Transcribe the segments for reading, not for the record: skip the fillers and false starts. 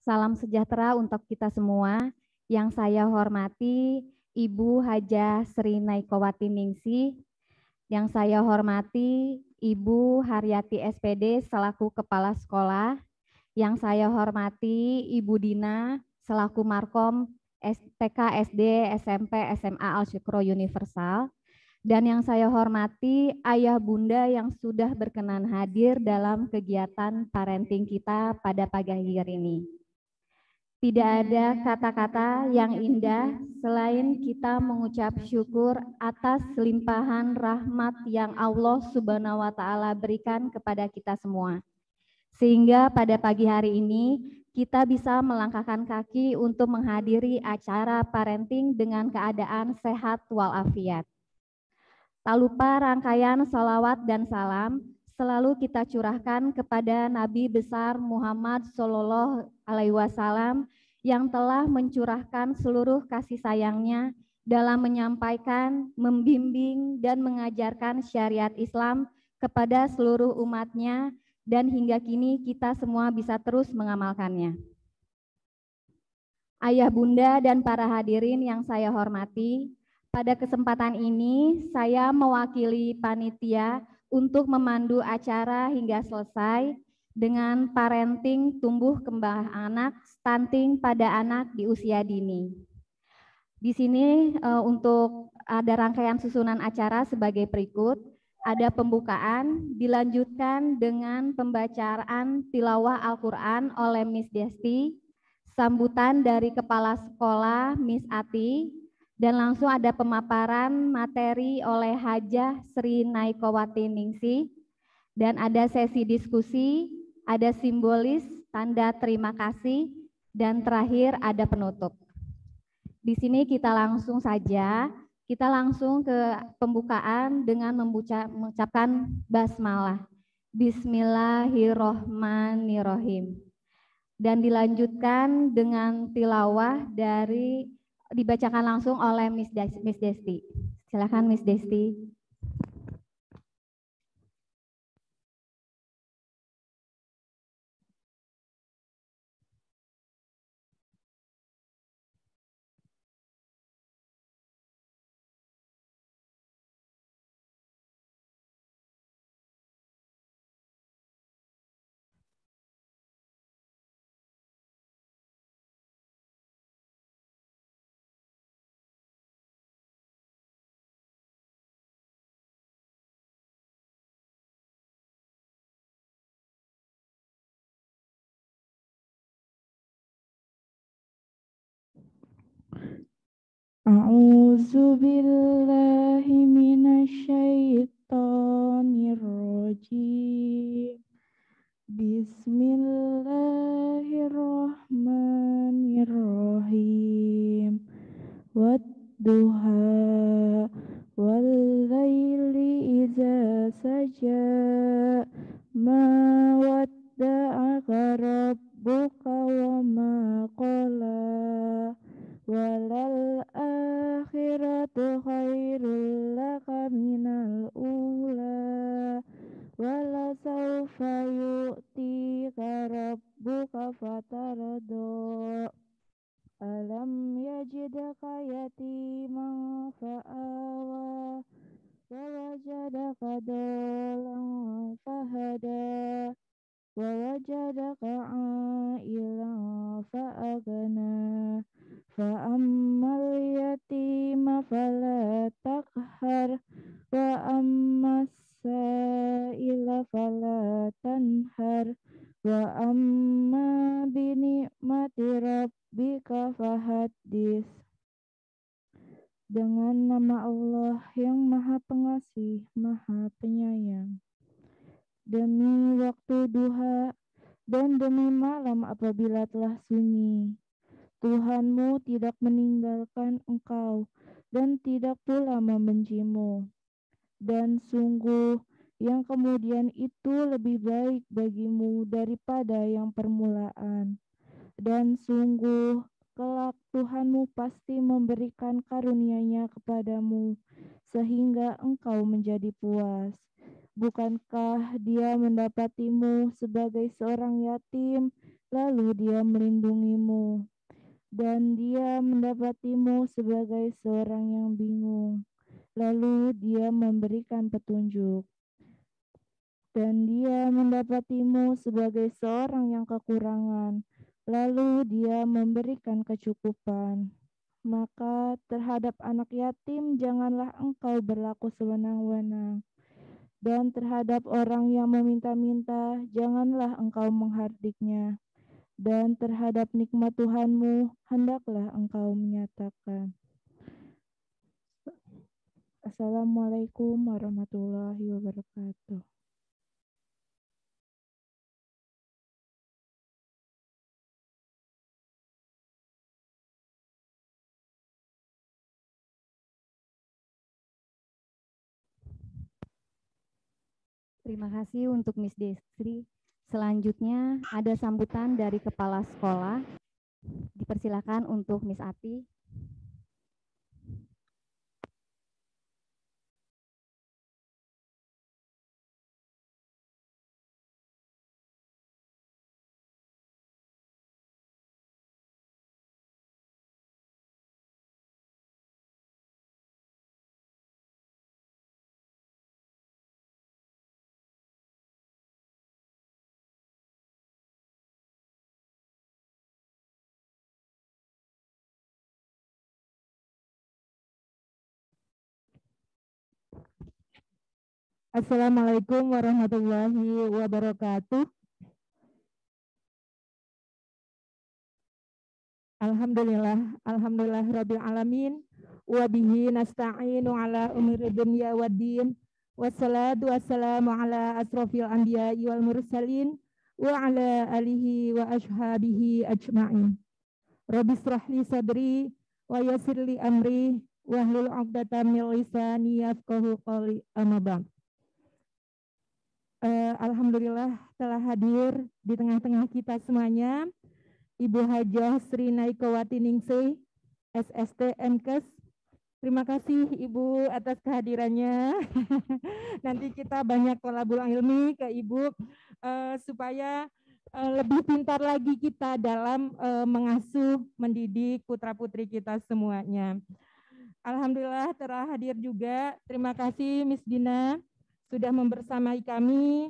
Salam sejahtera untuk kita semua. Yang saya hormati Ibu Hajah Sri Naikowati Ningsih. Yang saya hormati Ibu Haryati SPD selaku Kepala Sekolah. Yang saya hormati Ibu Dina selaku Markom TK, SD, SMP, SMA Al Syukro Universal. Dan yang saya hormati ayah bunda yang sudah berkenan hadir dalam kegiatan parenting kita pada pagi hari ini. Tidak ada kata-kata yang indah selain kita mengucap syukur atas limpahan rahmat yang Allah Subhanahu wa Ta'ala berikan kepada kita semua. Sehingga pada pagi hari ini kita bisa melangkahkan kaki untuk menghadiri acara parenting dengan keadaan sehat walafiat. Tak lupa rangkaian salawat dan salam selalu kita curahkan kepada Nabi besar Muhammad Shallallahu Alaihi Wasallam yang telah mencurahkan seluruh kasih sayangnya dalam menyampaikan, membimbing, dan mengajarkan syariat Islam kepada seluruh umatnya, dan hingga kini kita semua bisa terus mengamalkannya. Ayah bunda dan para hadirin yang saya hormati, pada kesempatan ini saya mewakili panitia untuk memandu acara hingga selesai dengan parenting tumbuh kembang anak, stunting pada anak di usia dini. Di sini untuk ada rangkaian susunan acara sebagai berikut. Ada pembukaan, dilanjutkan dengan pembacaan tilawah Al-Quran oleh Miss Desti, sambutan dari Kepala Sekolah Miss Ati, dan langsung ada pemaparan materi oleh Hajah Sri Naikowati Ningsih, dan ada sesi diskusi, ada simbolis, tanda terima kasih, dan terakhir ada penutup. Di sini kita langsung ke pembukaan dengan mengucapkan basmalah. Bismillahirrohmanirrohim. Dan dilanjutkan dengan tilawah dibacakan langsung oleh Miss Desti. Silakan Miss Desti. A'udzu billahi minasyaitonir rajim. Bismillahirrahmanirrahim. Wadduha wal laili idza saja. Ma wadda'aka rabbuka wa ma qala. Walal akhiratu khairul laka minal ula. Wala sawfa yu'tika rabbuka fatardo. Alam yajidaka yatiman fa'awa. Wa wajadaka dolan fahada. Wa wajadaka a'ilan fa'agna. Fa'ammal yatima fala takhar. Wa ammas sa'ila fala tanhar. Wa amma binikmati rabbika fahaddis. Dengan nama Allah yang Maha Pengasih, Maha Penyayang. Demi waktu duha dan demi malam apabila telah sunyi, Tuhanmu tidak meninggalkan engkau dan tidak pula membencimu. Dan sungguh yang kemudian itu lebih baik bagimu daripada yang permulaan. Dan sungguh kelak Tuhanmu pasti memberikan karunia-Nya kepadamu sehingga engkau menjadi puas. Bukankah Dia mendapatimu sebagai seorang yatim lalu Dia melindungimu, dan Dia mendapatimu sebagai seorang yang bingung, lalu Dia memberikan petunjuk, dan Dia mendapatimu sebagai seorang yang kekurangan, lalu Dia memberikan kecukupan. Maka terhadap anak yatim janganlah engkau berlaku sewenang-wenang, dan terhadap orang yang meminta-minta janganlah engkau menghardiknya, dan terhadap nikmat Tuhanmu hendaklah engkau menyatakan. Assalamualaikum warahmatullahi wabarakatuh. Terima kasih untuk Miss Destri. Selanjutnya ada sambutan dari Kepala Sekolah. Dipersilakan untuk Miss Ati. Assalamualaikum warahmatullahi wabarakatuh. Alhamdulillah rabbil alamin, wa bihi nasta'inu ala umuri dunya waddin, wassalatu wassalamu ala asrofil anbiya'i wal mursalin, wa ala alihi wa ashabihi ajma'in. Rabbi israhli sadri wa yassirli amri wahlul 'uqdatam min lisani yafqahu qawli, amma ba'd. Alhamdulillah telah hadir di tengah-tengah kita semuanya Ibu Hajah Srinai Kowati Ningsih, SST MKes. Terima kasih Ibu atas kehadirannya. Nanti kita banyak kolabul ilmi ke Ibu supaya lebih pintar lagi kita dalam mengasuh, mendidik putra-putri kita semuanya. Alhamdulillah telah hadir juga. Terima kasih Miss Dina sudah membersamai kami.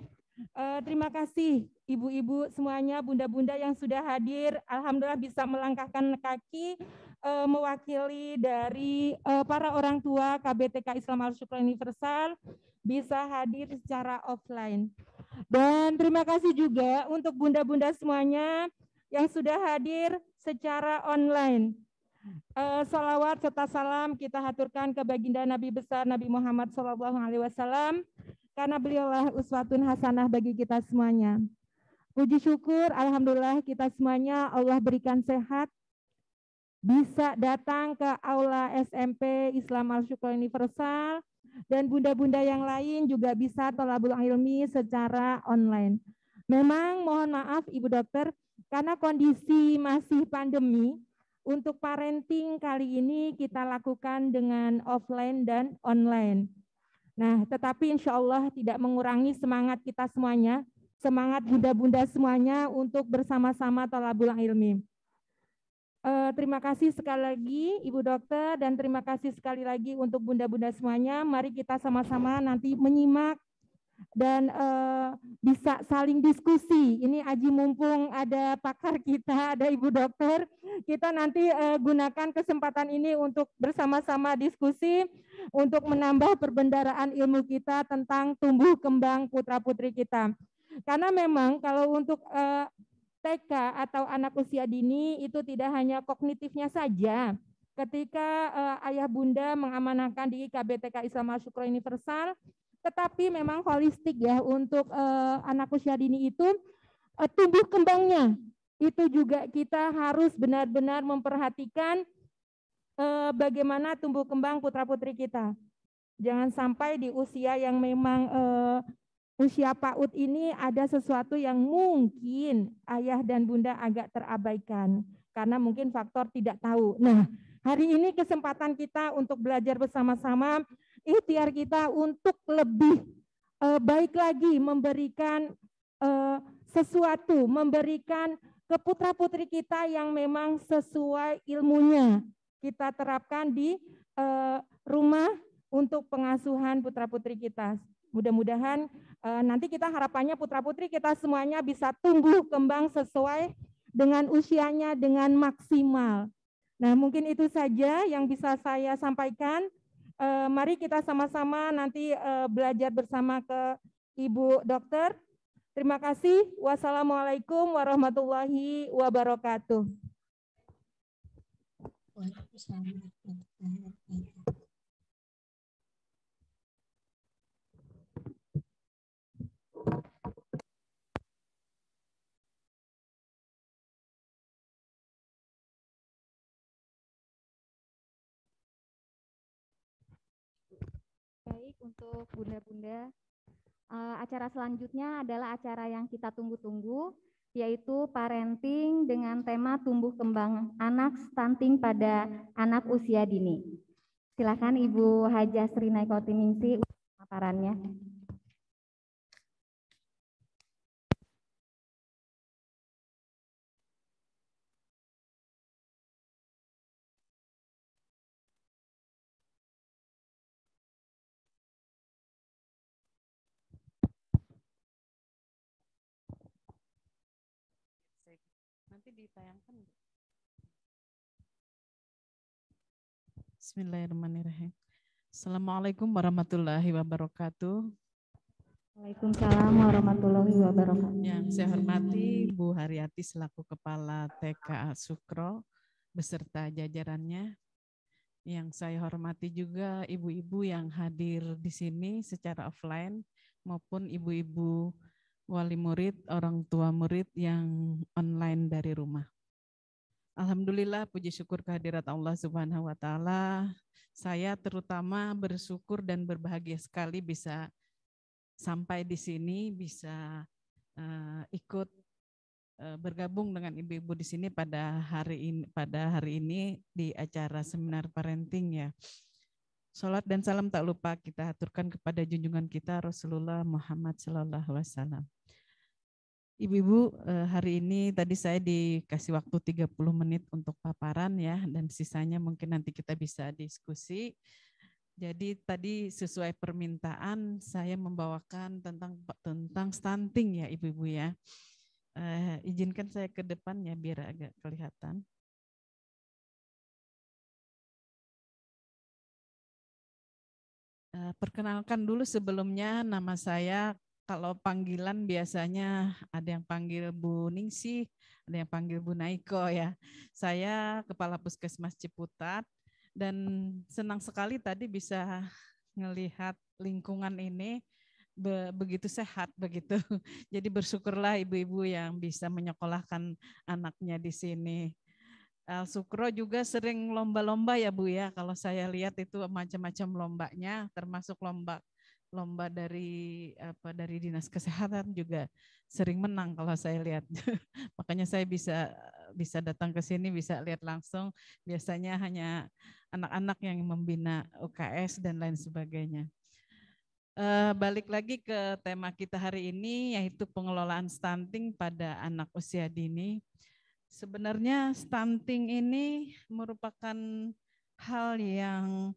Terima kasih ibu-ibu semuanya, bunda-bunda yang sudah hadir. Alhamdulillah bisa melangkahkan kaki mewakili dari para orang tua KBTK Islam Al-Syukur Universal bisa hadir secara offline. Dan terima kasih juga untuk bunda-bunda semuanya yang sudah hadir secara online. Salawat serta salam kita haturkan ke baginda Nabi besar Nabi Muhammad SAW, karena beliaulah uswatun hasanah bagi kita semuanya. Puji syukur, alhamdulillah kita semuanya Allah berikan sehat, bisa datang ke aula SMP Islam Al-Syukur Universal, dan bunda-bunda yang lain juga bisa thalabul ilmi secara online. Memang mohon maaf Ibu Dokter, karena kondisi masih pandemi, untuk parenting kali ini kita lakukan dengan offline dan online. Nah, tetapi insya Allah tidak mengurangi semangat kita semuanya, semangat bunda-bunda semuanya untuk bersama-sama thalabul ilmi. Terima kasih sekali lagi Ibu Dokter, dan terima kasih sekali lagi untuk bunda-bunda semuanya. Mari kita sama-sama nanti menyimak dan bisa saling diskusi. Ini aji mumpung ada pakar kita, ada Ibu Dokter, kita nanti gunakan kesempatan ini untuk bersama-sama diskusi untuk menambah perbendaharaan ilmu kita tentang tumbuh kembang putra-putri kita. Karena memang kalau untuk TK atau anak usia dini itu tidak hanya kognitifnya saja. Ketika ayah bunda mengamanahkan di KBTK Islam Al-Syukur Universal, tetapi memang holistik ya untuk anak usia dini itu tumbuh kembangnya. Itu juga kita harus benar-benar memperhatikan bagaimana tumbuh kembang putra-putri kita. Jangan sampai di usia yang memang usia PAUD ini ada sesuatu yang mungkin ayah dan bunda agak terabaikan karena mungkin faktor tidak tahu. Nah, hari ini kesempatan kita untuk belajar bersama-sama, ikhtiar kita untuk lebih baik lagi memberikan sesuatu, memberikan ke putra-putri kita yang memang sesuai ilmunya. Kita terapkan di rumah untuk pengasuhan putra-putri kita. Mudah-mudahan nanti kita harapannya putra-putri kita semuanya bisa tumbuh kembang sesuai dengan usianya dengan maksimal. Nah, mungkin itu saja yang bisa saya sampaikan. Mari kita sama-sama nanti belajar bersama ke Ibu Dokter. Terima kasih. Wassalamualaikum warahmatullahi wabarakatuh. Baik, untuk bunda-bunda, acara selanjutnya adalah acara yang kita tunggu-tunggu, yaitu parenting dengan tema tumbuh kembang anak stunting pada anak usia dini. Silakan Ibu Hajah Srinai Kotiningsih untuk paparannya. Nanti ditayangkan. Bismillahirrahmanirrahim. Assalamualaikum warahmatullahi wabarakatuh. Waalaikumsalam warahmatullahi wabarakatuh. Yang saya hormati Bu Haryati selaku Kepala TK Sukro beserta jajarannya. Yang saya hormati juga ibu-ibu yang hadir di sini secara offline maupun ibu-ibu wali murid, orang tua murid yang online dari rumah. Alhamdulillah, puji syukur kehadirat Allah Subhanahu wa Ta'ala. Saya terutama bersyukur dan berbahagia sekali bisa sampai di sini, bisa ikut bergabung dengan ibu-ibu di sini pada hari ini di acara seminar parenting ya. Salat dan salam tak lupa kita aturkan kepada junjungan kita Rasulullah Muhammad sallallahu alaihi wasallam. Ibu-ibu, hari ini tadi saya dikasih waktu 30 menit untuk paparan ya, dan sisanya mungkin nanti kita bisa diskusi. Jadi tadi sesuai permintaan saya membawakan tentang stunting ya ibu-ibu ya. Izinkan saya ke depan ya biar agak kelihatan. Perkenalkan dulu sebelumnya, nama saya. Kalau panggilan biasanya ada yang panggil Bu Ningsih, ada yang panggil Bu Naiko ya. Saya Kepala Puskesmas Ciputat dan senang sekali tadi bisa ngelihat lingkungan ini begitu sehat begitu. Jadi bersyukurlah ibu-ibu yang bisa menyekolahkan anaknya di sini. Sukro juga sering lomba-lomba ya Bu ya. Kalau saya lihat itu macam-macam lombanya, termasuk lomba dari Dinas Kesehatan juga sering menang kalau saya lihat. Makanya saya bisa datang ke sini, bisa lihat langsung. Biasanya hanya anak-anak yang membina UKS dan lain sebagainya. Balik lagi ke tema kita hari ini, yaitu pengelolaan stunting pada anak usia dini. Sebenarnya stunting ini merupakan hal yang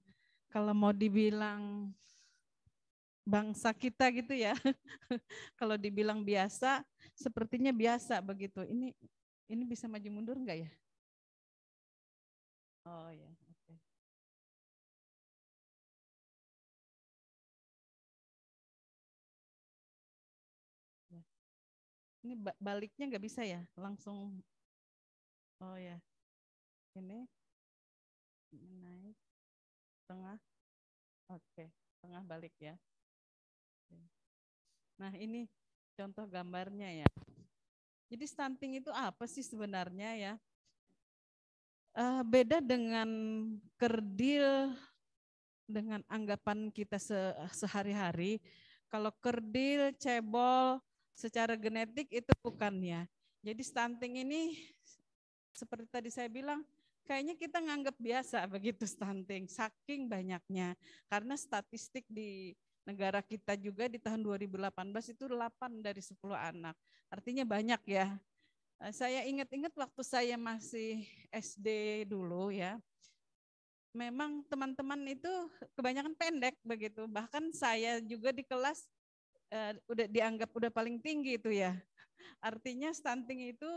kalau mau dibilang bangsa kita gitu ya. Kalau dibilang biasa, sepertinya biasa begitu. Ini bisa maju mundur enggak ya? Oh ya, oke. Ya. Ini baliknya enggak bisa ya? Langsung. Oh ya. Ini naik tengah. Oke, tengah balik ya. Nah, ini contoh gambarnya ya. Jadi stunting itu apa sih sebenarnya ya? Beda dengan kerdil dengan anggapan kita sehari-hari. Kalau kerdil, cebol, secara genetik itu bukan ya. Jadi stunting ini seperti tadi saya bilang, kayaknya kita nganggap biasa begitu stunting, saking banyaknya. Karena statistik di negara kita juga di tahun 2018 itu 8 dari 10 anak. Artinya banyak ya. Saya ingat-ingat waktu saya masih SD dulu ya, memang teman-teman itu kebanyakan pendek begitu. Bahkan saya juga di kelas udah dianggap udah paling tinggi itu ya. Artinya stunting itu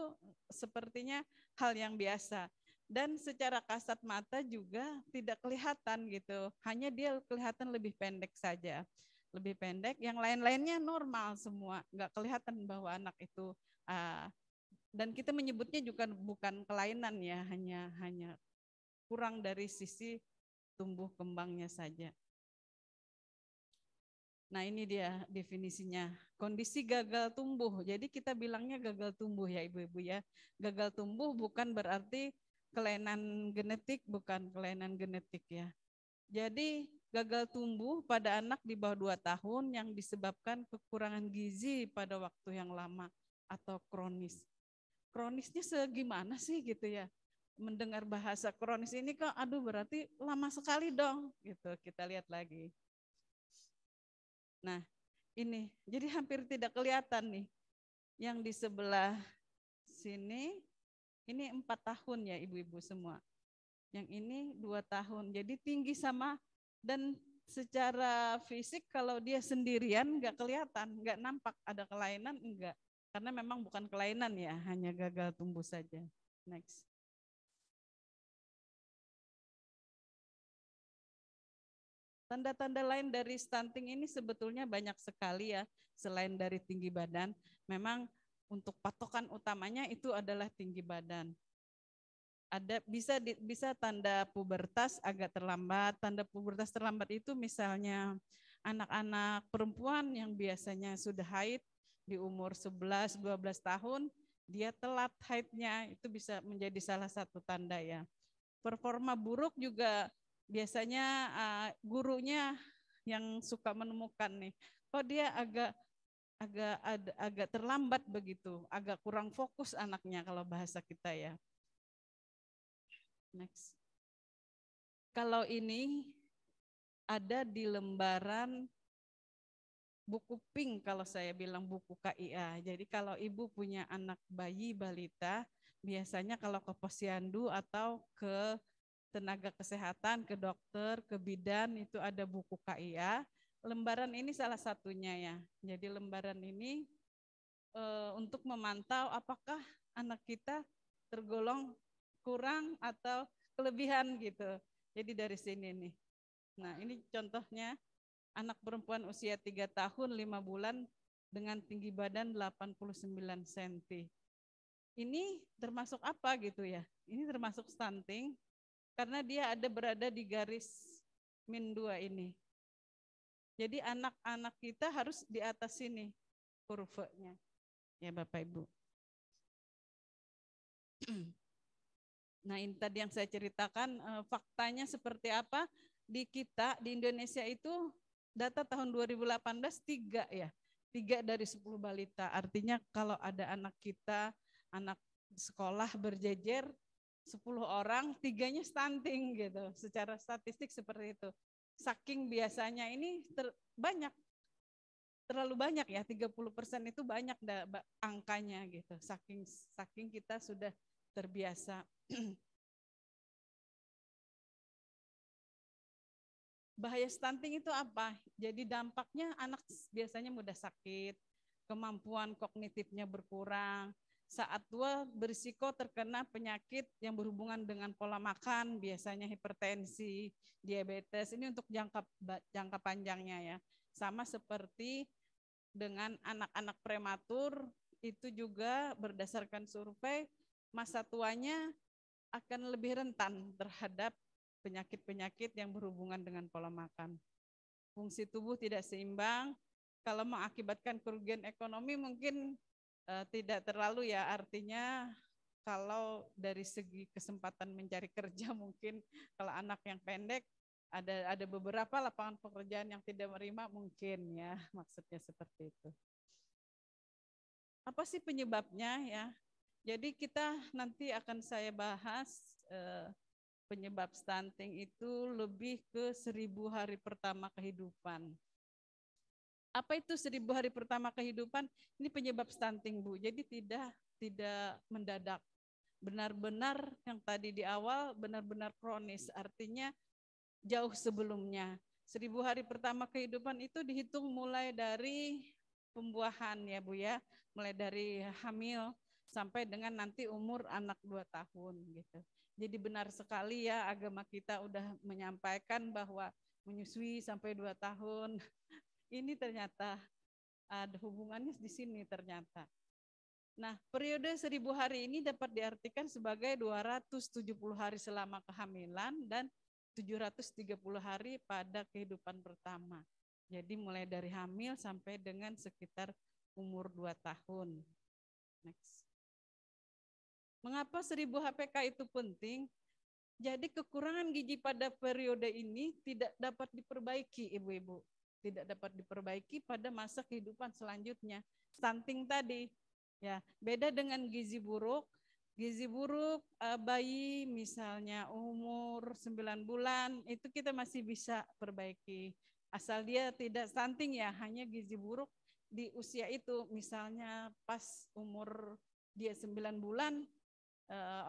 sepertinya hal yang biasa. Dan secara kasat mata juga tidak kelihatan gitu. Hanya dia kelihatan lebih pendek saja. Lebih pendek, yang lain-lainnya normal semua. Nggak kelihatan bahwa anak itu dan kita menyebutnya juga bukan kelainan ya, hanya kurang dari sisi tumbuh kembangnya saja. Nah ini dia definisinya, kondisi gagal tumbuh. Jadi kita bilangnya gagal tumbuh ya ibu-ibu ya. Gagal tumbuh bukan berarti kelainan genetik, bukan kelainan genetik ya. Jadi gagal tumbuh pada anak di bawah 2 tahun yang disebabkan kekurangan gizi pada waktu yang lama atau kronis. Kronisnya segimana sih gitu ya. Mendengar bahasa kronis ini kok aduh berarti lama sekali dong gitu. Kita lihat lagi. Nah, ini jadi hampir tidak kelihatan nih. Yang di sebelah sini ini 4 tahun ya ibu-ibu semua. Yang ini 2 tahun. Jadi tinggi sama, dan secara fisik kalau dia sendirian nggak kelihatan, nggak nampak ada kelainan, enggak. Karena memang bukan kelainan ya, hanya gagal tumbuh saja. Next. Tanda-tanda lain dari stunting ini sebetulnya banyak sekali ya, selain dari tinggi badan. Memang untuk patokan utamanya itu adalah tinggi badan. Ada bisa tanda pubertas agak terlambat. Tanda pubertas terlambat itu misalnya anak-anak perempuan yang biasanya sudah haid di umur 11-12 tahun, dia telat haidnya, itu bisa menjadi salah satu tanda ya. Performa buruk juga biasanya gurunya yang suka menemukan nih, kok dia agak terlambat begitu, agak kurang fokus anaknya kalau bahasa kita ya. Next. Kalau ini ada di lembaran buku pink, kalau saya bilang buku KIA. Jadi kalau ibu punya anak bayi balita, biasanya kalau ke posyandu atau ke tenaga kesehatan, ke dokter, ke bidan, itu ada buku KIA. Lembaran ini salah satunya ya. Jadi lembaran ini untuk memantau apakah anak kita tergolong kurang atau kelebihan gitu. Jadi dari sini nih. Nah ini contohnya anak perempuan usia 3 tahun 5 bulan dengan tinggi badan 89 cm. Ini termasuk apa gitu ya? Ini termasuk stunting karena dia berada di garis -2 ini. Jadi anak-anak kita harus di atas sini kurvanya. Ya Bapak Ibu. Nah ini tadi yang saya ceritakan, faktanya seperti apa di kita di Indonesia itu data tahun 2018 3 ya, 3 dari 10 balita. Artinya kalau ada anak kita, anak sekolah berjejer 10 orang, 3-nya stunting gitu. Secara statistik seperti itu. Saking biasanya ini banyak, terlalu banyak ya, 30% itu banyak angkanya gitu. Saking kita sudah terbiasa. Bahaya stunting itu apa? Jadi dampaknya anak biasanya mudah sakit, kemampuan kognitifnya berkurang, saat tua berisiko terkena penyakit yang berhubungan dengan pola makan, biasanya hipertensi, diabetes, ini untuk jangka panjangnya ya. Sama seperti dengan anak-anak prematur, itu juga berdasarkan survei, masa tuanya akan lebih rentan terhadap penyakit-penyakit yang berhubungan dengan pola makan. Fungsi tubuh tidak seimbang, kalau mengakibatkan kerugian ekonomi mungkin tidak terlalu ya, artinya kalau dari segi kesempatan mencari kerja mungkin kalau anak yang pendek ada beberapa lapangan pekerjaan yang tidak menerima mungkin ya, maksudnya seperti itu. Apa sih penyebabnya ya? Jadi kita nanti akan saya bahas penyebab stunting itu lebih ke 1000 hari pertama kehidupan. Apa itu 1000 hari pertama kehidupan? Ini penyebab stunting Bu. Jadi tidak tidak mendadak. Benar-benar yang tadi di awal benar-benar kronis, artinya jauh sebelumnya. 1000 hari pertama kehidupan itu dihitung mulai dari pembuahan ya Bu ya, mulai dari hamil sampai dengan nanti umur anak 2 tahun gitu. Jadi benar sekali ya, agama kita udah menyampaikan bahwa menyusui sampai 2 tahun. Ini ternyata ada hubungannya di sini ternyata. Nah, periode 1000 hari ini dapat diartikan sebagai 270 hari selama kehamilan dan 730 hari pada kehidupan pertama. Jadi mulai dari hamil sampai dengan sekitar umur 2 tahun. Next. Mengapa 1000 HPK itu penting? Jadi kekurangan gizi pada periode ini tidak dapat diperbaiki, ibu-ibu. Tidak dapat diperbaiki pada masa kehidupan selanjutnya. Stunting tadi, ya beda dengan gizi buruk. Gizi buruk bayi misalnya umur 9 bulan itu kita masih bisa perbaiki. Asal dia tidak stunting ya, hanya gizi buruk di usia itu. Misalnya pas umur dia 9 bulan,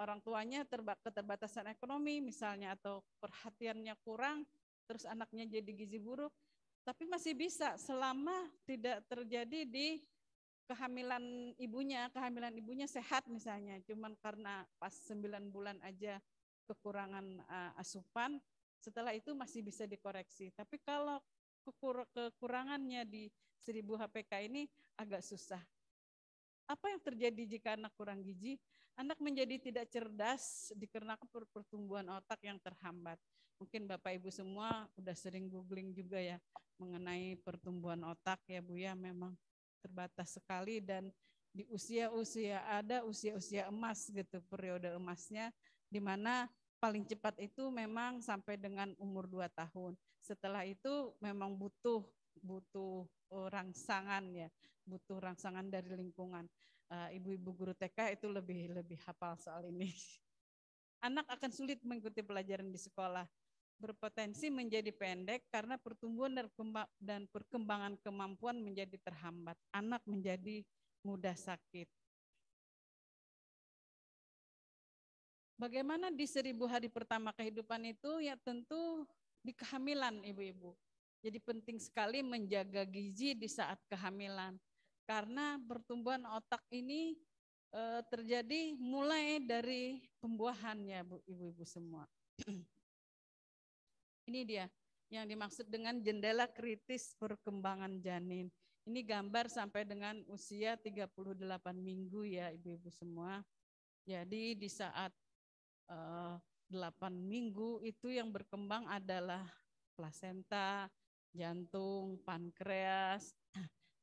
orang tuanya keterbatasan ekonomi misalnya atau perhatiannya kurang, terus anaknya jadi gizi buruk, tapi masih bisa selama tidak terjadi di kehamilan ibunya sehat misalnya, cuman karena pas 9 bulan aja kekurangan asupan, setelah itu masih bisa dikoreksi. Tapi kalau kekurangannya di 1000 HPK ini agak susah. Apa yang terjadi jika anak kurang gizi? Anak menjadi tidak cerdas dikarenakan pertumbuhan otak yang terhambat. Mungkin Bapak Ibu semua udah sering googling juga ya mengenai pertumbuhan otak ya Bu ya, memang terbatas sekali dan di usia-usia ada usia-usia emas gitu, periode emasnya di mana paling cepat itu memang sampai dengan umur 2 tahun. Setelah itu memang butuh rangsangan ya, butuh rangsangan dari lingkungan. Ibu-ibu guru TK itu lebih hafal soal ini. Anak akan sulit mengikuti pelajaran di sekolah, berpotensi menjadi pendek karena pertumbuhan dan perkembangan kemampuan menjadi terhambat. Anak menjadi mudah sakit. Bagaimana di 1000 hari pertama kehidupan itu? Ya tentu di kehamilan ibu-ibu. Jadi penting sekali menjaga gizi di saat kehamilan. Karena pertumbuhan otak ini terjadi mulai dari pembuahannya ibu-ibu semua. Ini dia yang dimaksud dengan jendela kritis perkembangan janin. Ini gambar sampai dengan usia 38 minggu ya ibu-ibu semua. Jadi di saat 8 minggu itu yang berkembang adalah plasenta, jantung, pankreas,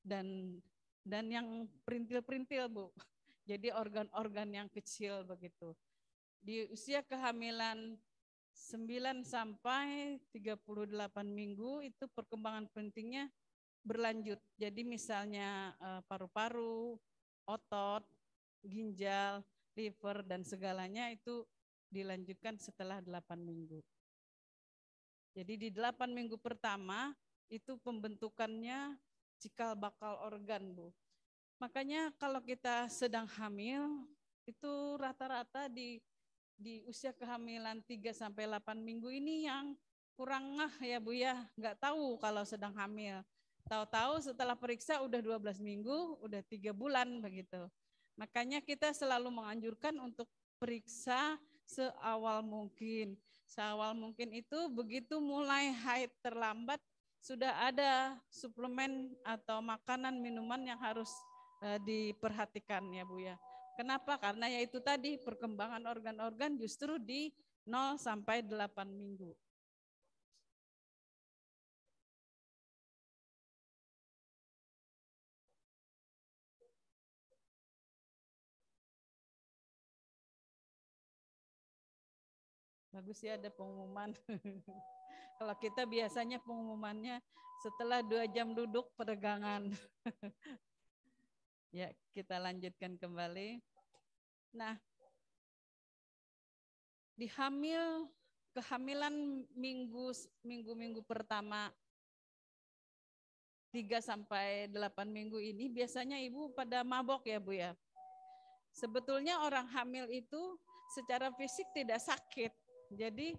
dan yang perintil-perintil Bu. Jadi organ-organ yang kecil begitu. Di usia kehamilan 9 sampai 38 minggu itu perkembangan pentingnya berlanjut. Jadi misalnya paru-paru, otot, ginjal, liver, dan segalanya itu dilanjutkan setelah 8 minggu. Jadi di 8 minggu pertama itu pembentukannya cikal bakal organ Bu. Makanya kalau kita sedang hamil itu rata-rata di usia kehamilan 3-8 minggu ini yang kurang ngeh ya Bu ya, nggak tahu kalau sedang hamil. Tahu-tahu setelah periksa udah 12 minggu, udah 3 bulan begitu. Makanya kita selalu menganjurkan untuk periksa seawal mungkin. Seawal mungkin itu begitu mulai haid terlambat, sudah ada suplemen atau makanan minuman yang harus diperhatikan ya Bu ya. Kenapa? Karena yaitu tadi perkembangan organ-organ justru di 0 sampai 8 minggu. Bagus ya ada pengumuman. Kalau kita biasanya pengumumannya setelah 2 jam duduk peregangan. Ya, kita lanjutkan kembali. Nah, di kehamilan minggu pertama 3 sampai 8 minggu ini biasanya ibu pada mabok ya Bu ya. Sebetulnya orang hamil itu secara fisik tidak sakit. Jadi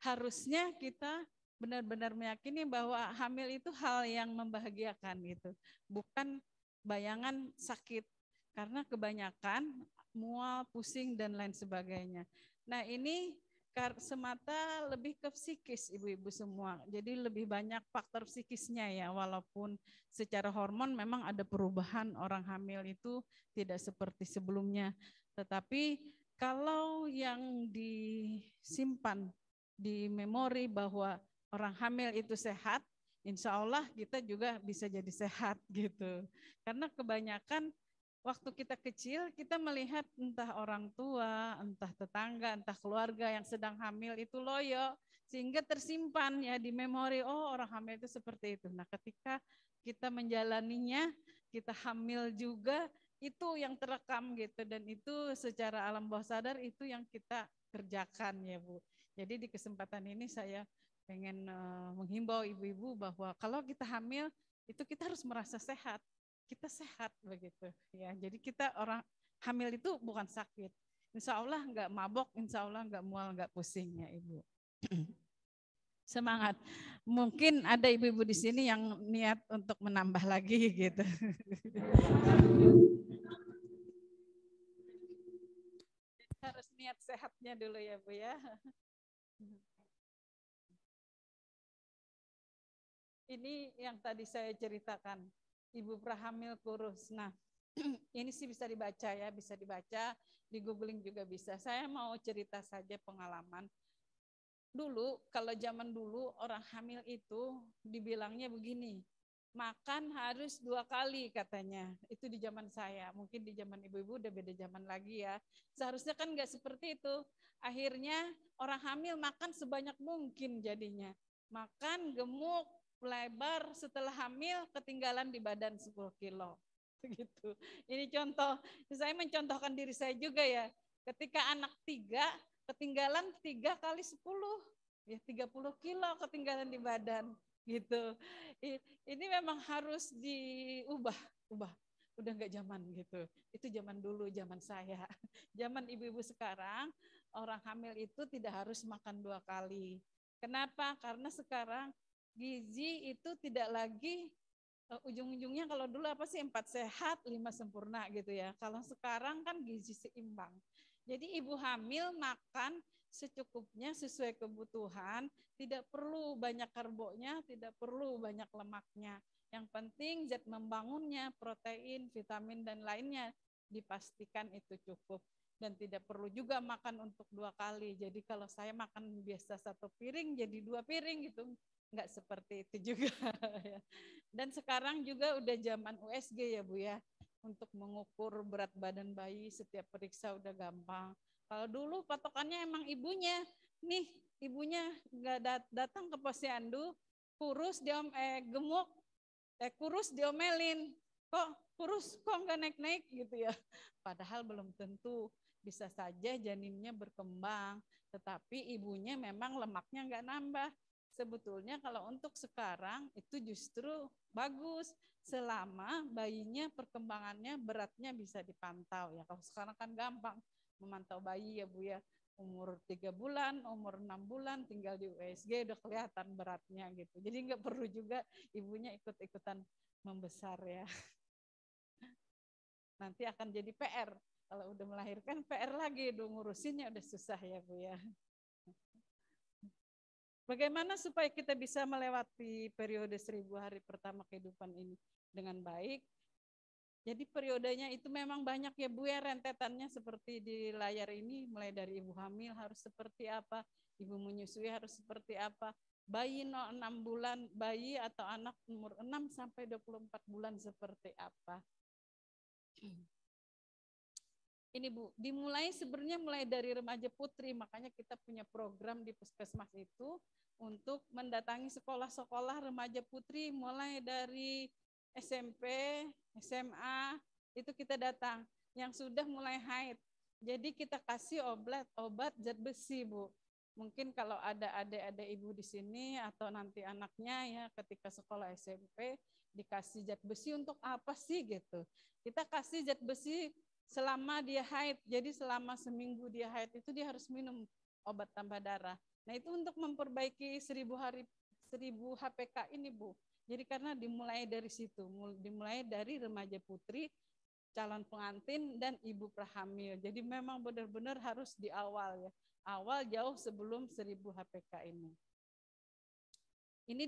harusnya kita benar-benar meyakini bahwa hamil itu hal yang membahagiakan gitu. Bukan bayangan sakit. Karena kebanyakan mual, pusing, dan lain sebagainya. Nah ini semata lebih ke psikis ibu-ibu semua. Jadi lebih banyak faktor psikisnya ya, walaupun secara hormon memang ada perubahan orang hamil itu tidak seperti sebelumnya. Tetapi kalau yang disimpan di memori bahwa orang hamil itu sehat, insya Allah kita juga bisa jadi sehat gitu. Karena kebanyakan waktu kita kecil, kita melihat entah orang tua, entah tetangga, entah keluarga yang sedang hamil itu loyo, sehingga tersimpan ya di memori, oh orang hamil itu seperti itu. Nah ketika kita menjalaninya, kita hamil juga, itu yang terekam gitu, dan itu secara alam bawah sadar itu yang kita kerjakan ya Bu. Jadi di kesempatan ini saya pengen menghimbau ibu-ibu bahwa kalau kita hamil, itu kita harus merasa sehat. Kita sehat begitu ya. Jadi kita orang hamil itu bukan sakit. Insya Allah nggak mabok, insya Allah nggak mual, nggak pusing ya Ibu. Semangat. Mungkin ada ibu-ibu di sini yang niat untuk menambah lagi gitu. Harus niat sehatnya dulu ya Bu ya. Ini yang tadi saya ceritakan. Ibu prahamil kurus. Nah, ini sih bisa dibaca ya, bisa dibaca, di googling juga bisa. Saya mau cerita saja pengalaman. Dulu, kalau zaman dulu orang hamil itu dibilangnya begini, makan harus 2 kali katanya. Itu di zaman saya, mungkin di zaman ibu-ibu udah beda zaman lagi ya. Seharusnya kan nggak seperti itu. Akhirnya orang hamil makan sebanyak mungkin jadinya. Makan, gemuk, lebar, setelah hamil ketinggalan di badan 10 kilo. Begitu. Ini contoh, saya mencontohkan diri saya juga ya. Ketika anak 3, ketinggalan 3 kali 10, ya 30 kilo ketinggalan di badan. Gitu. Ini memang harus diubah. Udah nggak zaman gitu. Itu zaman dulu, zaman saya. Zaman ibu-ibu sekarang, orang hamil itu tidak harus makan 2 kali. Kenapa? Karena sekarang gizi itu tidak lagi ujung-ujungnya, kalau dulu apa sih 4 sehat 5 sempurna gitu ya. Kalau sekarang kan gizi seimbang. Jadi ibu hamil makan secukupnya sesuai kebutuhan, tidak perlu banyak karbonya, tidak perlu banyak lemaknya. Yang penting zat membangunnya, protein, vitamin dan lainnya dipastikan itu cukup. Dan tidak perlu juga makan untuk 2 kali. Jadi kalau saya makan biasa 1 piring jadi 2 piring gitu. Enggak seperti itu juga. Dan sekarang juga udah zaman USG ya Bu ya. Untuk mengukur berat badan bayi setiap periksa udah gampang. Kalau dulu patokannya emang ibunya. Nih ibunya nggak datang ke posyandu, kurus gemuk, kurus diomelin. Kok kurus, kok nggak naik-naik gitu ya. Padahal belum tentu. Bisa saja janinnya berkembang, tetapi ibunya memang lemaknya nggak nambah. Sebetulnya kalau untuk sekarang itu justru bagus selama bayinya perkembangannya beratnya bisa dipantau ya. Kalau sekarang kan gampang memantau bayi ya Bu ya. Umur 3 bulan, umur 6 bulan tinggal di USG udah kelihatan beratnya gitu. Jadi nggak perlu juga ibunya ikut-ikutan membesar ya. Nanti akan jadi PR. Kalau udah melahirkan PR lagi, udah ngurusinnya udah susah ya Bu ya. Bagaimana supaya kita bisa melewati periode 1000 hari pertama kehidupan ini dengan baik? Jadi periodenya itu memang banyak ya Bu ya, rentetannya seperti di layar ini, mulai dari ibu hamil harus seperti apa, ibu menyusui harus seperti apa, bayi 6 bulan, bayi atau anak umur 6 sampai 24 bulan seperti apa. Ini Bu, dimulai sebenarnya mulai dari remaja putri, makanya kita punya program di Puskesmas itu untuk mendatangi sekolah-sekolah remaja putri mulai dari SMP, SMA, itu kita datang. Yang sudah mulai haid. Jadi kita kasih obat zat besi Bu. Mungkin kalau ada adik-adik ibu di sini atau nanti anaknya ya ketika sekolah SMP dikasih zat besi untuk apa sih gitu. Kita kasih zat besi selama dia haid. Jadi selama seminggu dia haid itu dia harus minum obat tambah darah. Nah itu untuk memperbaiki 1000 HPK ini Bu. Jadi karena dimulai dari situ, dimulai dari remaja putri, calon pengantin, dan ibu prahamil. Jadi memang benar-benar harus di awal ya. Awal jauh sebelum 1000 HPK ini. Ini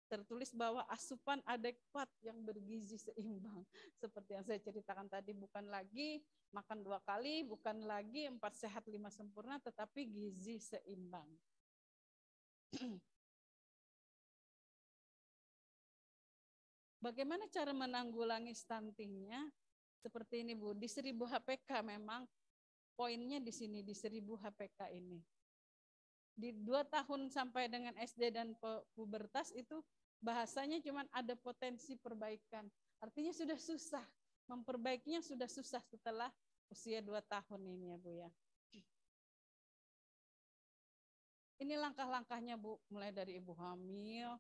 tertulis bahwa asupan adekuat yang bergizi seimbang. Seperti yang saya ceritakan tadi, bukan lagi makan 2 kali, bukan lagi 4 sehat 5 sempurna, tetapi gizi seimbang. Bagaimana cara menanggulangi stuntingnya? Seperti ini Bu, di 1000 HPK memang poinnya di sini, di 1000 HPK ini. Di 2 tahun sampai dengan SD dan pubertas itu bahasanya cuma ada potensi perbaikan. Artinya sudah susah, memperbaikinya sudah susah setelah usia 2 tahun ini ya Bu ya. Ini langkah-langkahnya Bu, mulai dari ibu hamil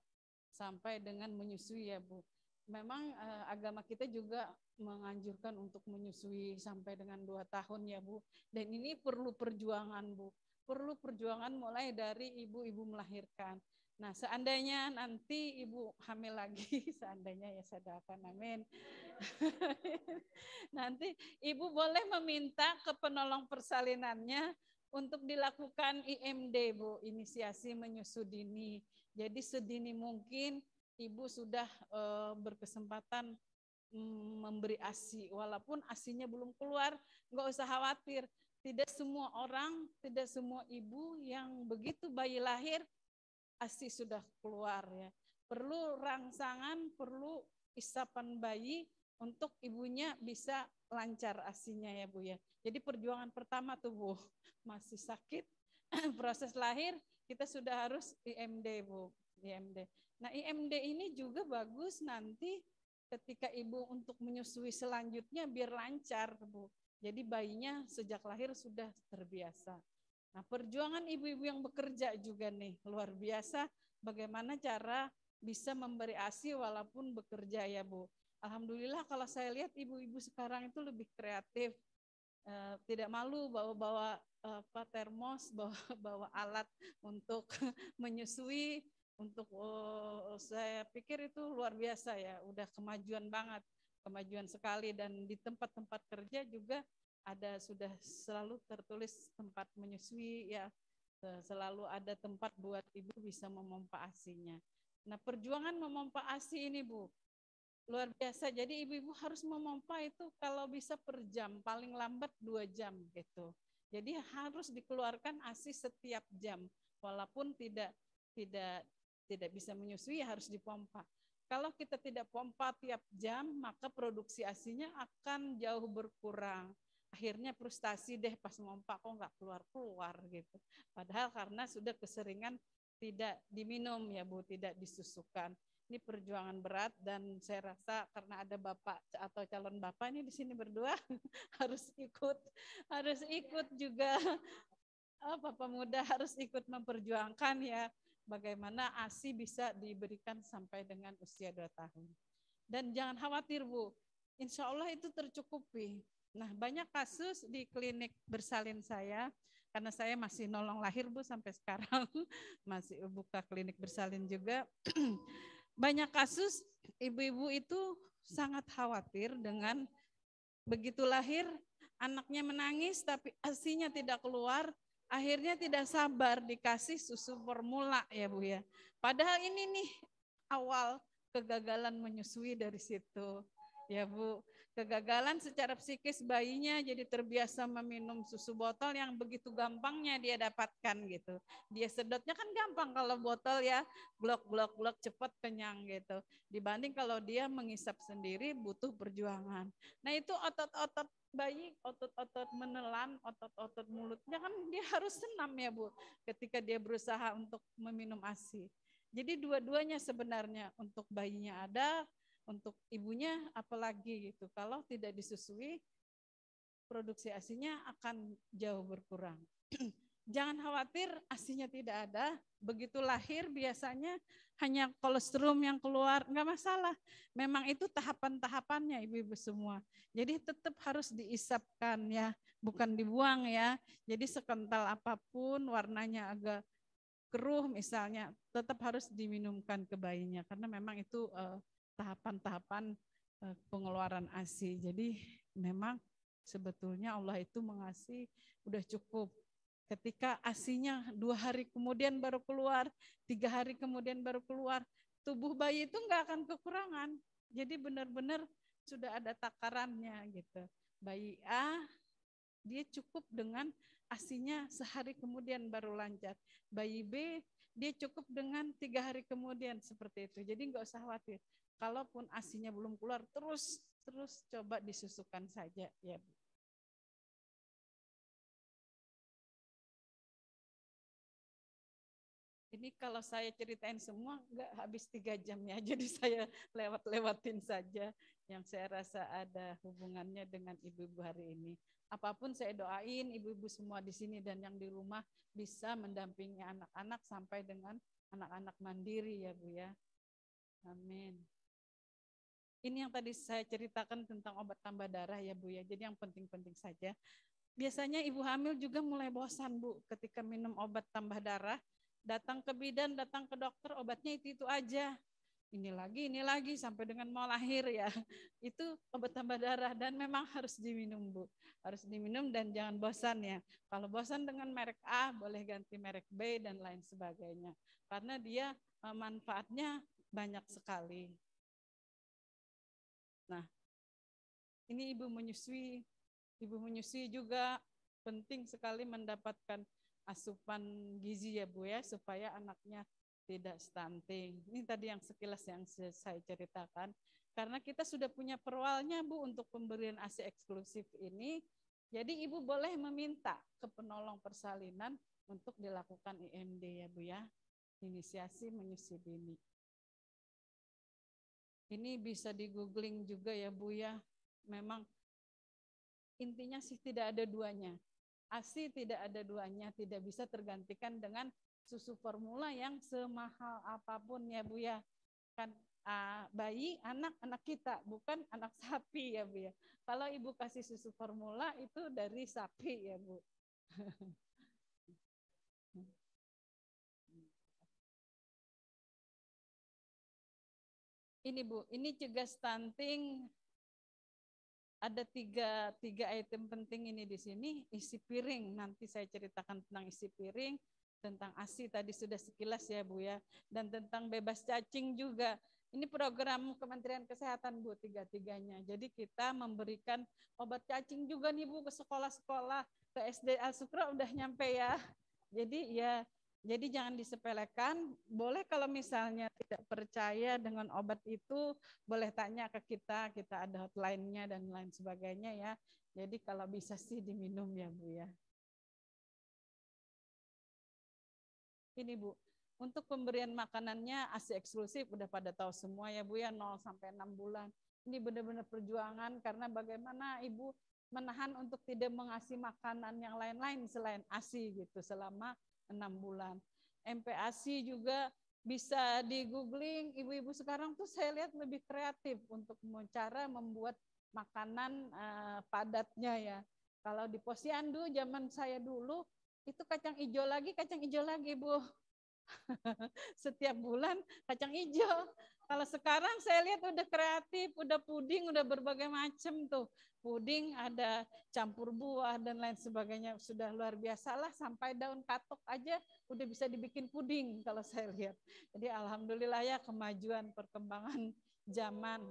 sampai dengan menyusui ya Bu. Memang agama kita juga menganjurkan untuk menyusui sampai dengan 2 tahun ya Bu. Dan ini perlu perjuangan Bu. Perlu perjuangan mulai dari ibu-ibu melahirkan. Nah seandainya nanti ibu hamil lagi, seandainya ya saya doakan amin. Nanti ibu boleh meminta ke penolong persalinannya untuk dilakukan IMD Bu, inisiasi menyusu dini. Jadi sedini mungkin ibu sudah berkesempatan memberi ASI, walaupun ASInya belum keluar, nggak usah khawatir. Tidak semua orang, tidak semua ibu yang begitu bayi lahir ASI sudah keluar ya. Perlu rangsangan, perlu isapan bayi untuk ibunya bisa lancar ASInya ya Bu ya. Jadi perjuangan pertama tuh Bu, masih sakit, proses lahir kita sudah harus IMD Bu, IMD. Nah IMD ini juga bagus nanti ketika ibu untuk menyusui selanjutnya biar lancar Bu. Jadi bayinya sejak lahir sudah terbiasa. Nah perjuangan ibu-ibu yang bekerja juga nih luar biasa. Bagaimana cara bisa memberi ASI walaupun bekerja ya Bu. Alhamdulillah kalau saya lihat ibu-ibu sekarang itu lebih kreatif. Tidak malu bawa-bawa termos, bawa alat untuk menyusui. Untuk saya pikir itu luar biasa ya, udah kemajuan banget, kemajuan sekali. Dan di tempat-tempat kerja juga ada sudah selalu tertulis tempat menyusui ya, selalu ada tempat buat ibu bisa memompa ASInya. Nah perjuangan memompa ASI ini Bu, luar biasa. Jadi ibu-ibu harus memompa itu kalau bisa per jam, paling lambat 2 jam gitu. Jadi harus dikeluarkan ASI setiap jam, walaupun tidak bisa menyusui harus dipompa. Kalau kita tidak pompa tiap jam, maka produksi ASInya akan jauh berkurang. Akhirnya frustasi deh pas pompa kok nggak keluar-keluar gitu. Padahal karena sudah keseringan tidak diminum ya Bu, tidak disusukan. Ini perjuangan berat dan saya rasa karena ada Bapak atau calon Bapak ini di sini berdua harus ikut juga. Bapak muda harus ikut memperjuangkan ya bagaimana ASI bisa diberikan sampai dengan usia 2 tahun. Dan jangan khawatir Bu, insya Allah itu tercukupi. Nah banyak kasus di klinik bersalin saya, karena saya masih nolong lahir Bu sampai sekarang, masih buka klinik bersalin juga. Banyak kasus ibu-ibu itu sangat khawatir dengan begitu lahir, anaknya menangis tapi ASInya tidak keluar, akhirnya tidak sabar dikasih susu formula ya Bu ya. Padahal ini nih awal kegagalan menyusui dari situ ya Bu. Kegagalan secara psikis bayinya jadi terbiasa meminum susu botol yang begitu gampangnya dia dapatkan gitu. Dia sedotnya kan gampang kalau botol ya, glok cepat kenyang gitu. Dibanding kalau dia mengisap sendiri butuh perjuangan. Nah itu otot-otot bayi, otot-otot menelan, otot-otot mulutnya kan dia harus senam ya Bu ketika dia berusaha untuk meminum ASI. Jadi dua-duanya sebenarnya, untuk bayinya ada, untuk ibunya apalagi gitu. Kalau tidak disusui, produksi ASInya akan jauh berkurang. Jangan khawatir, ASINya tidak ada. Begitu lahir biasanya hanya kolostrum yang keluar, enggak masalah. Memang itu tahapan-tahapannya ibu-ibu semua. Jadi tetap harus diisapkan ya, bukan dibuang ya. Jadi sekental apapun, warnanya agak keruh misalnya, tetap harus diminumkan ke bayinya. Karena memang itu tahapan-tahapan pengeluaran ASI. Jadi memang sebetulnya Allah itu mengasih udah cukup. Ketika ASINya 2 hari kemudian baru keluar, 3 hari kemudian baru keluar, tubuh bayi itu enggak akan kekurangan. Jadi benar-benar sudah ada takarannya gitu. Bayi A, dia cukup dengan ASINya sehari kemudian baru lancar. Bayi B, dia cukup dengan 3 hari kemudian seperti itu. Jadi enggak usah khawatir. Kalaupun ASINya belum keluar, terus coba disusukan saja ya Bu. Ini kalau saya ceritain semua nggak habis 3 jam ya, jadi saya lewatin saja yang saya rasa ada hubungannya dengan ibu-ibu hari ini. Apapun saya doain ibu-ibu semua di sini dan yang di rumah bisa mendampingi anak-anak sampai dengan anak-anak mandiri ya Bu ya. Amin. Ini yang tadi saya ceritakan tentang obat tambah darah ya Bu ya, jadi yang penting-penting saja. Biasanya ibu hamil juga mulai bosan Bu ketika minum obat tambah darah. Datang ke bidan, datang ke dokter, obatnya itu aja. Ini lagi, sampai dengan mau lahir ya. Itu obat tambah darah dan memang harus diminum Bu. Harus diminum dan jangan bosan ya. Kalau bosan dengan merek A, boleh ganti merek B dan lain sebagainya. Karena dia manfaatnya banyak sekali. Nah, ini ibu menyusui juga penting sekali mendapatkan asupan gizi ya Bu ya, supaya anaknya tidak stunting. Ini tadi yang sekilas yang saya ceritakan. Karena kita sudah punya perwalnya Bu untuk pemberian ASI eksklusif ini, jadi Ibu boleh meminta ke penolong persalinan untuk dilakukan IMD ya Bu ya, inisiasi menyusui dini. Ini bisa di googling juga ya Bu ya, memang intinya sih tidak ada duanya. ASI tidak ada duanya, tidak bisa tergantikan dengan susu formula yang semahal apapun ya Bu ya. Kan bayi anak kita, bukan anak sapi ya Bu ya. Kalau Ibu kasih susu formula itu dari sapi ya Bu. Ini Bu, ini cegah stunting. Ada tiga item penting ini di sini. Isi piring, nanti saya ceritakan tentang isi piring, tentang ASI tadi sudah sekilas ya Bu ya, dan tentang bebas cacing juga. Ini program Kementerian Kesehatan Bu, tiga-tiganya. Jadi kita memberikan obat cacing juga nih Bu ke sekolah-sekolah, ke SD Al-Sukra udah nyampe ya. Jadi jangan disepelekan, boleh kalau misalnya tidak percaya dengan obat itu, boleh tanya ke kita ada hotline-nya dan lain sebagainya ya. Jadi kalau bisa sih diminum ya Bu ya. Ini Bu, untuk pemberian makanannya ASI eksklusif udah pada tahu semua ya Bu ya, 0 sampai 6 bulan. Ini benar-benar perjuangan karena bagaimana Ibu menahan untuk tidak mengasih makanan yang lain-lain selain ASI gitu selama 6 bulan. MPASI juga bisa di googling, ibu-ibu sekarang tuh saya lihat lebih kreatif untuk cara membuat makanan padatnya ya. Kalau di Posyandu zaman saya dulu itu kacang hijau lagi Bu. Setiap bulan kacang hijau. Kalau sekarang saya lihat udah kreatif, udah puding, udah berbagai macam tuh. Puding ada campur buah dan lain sebagainya, sudah luar biasa lah, sampai daun katuk aja udah bisa dibikin puding kalau saya lihat. Jadi alhamdulillah ya kemajuan perkembangan zaman.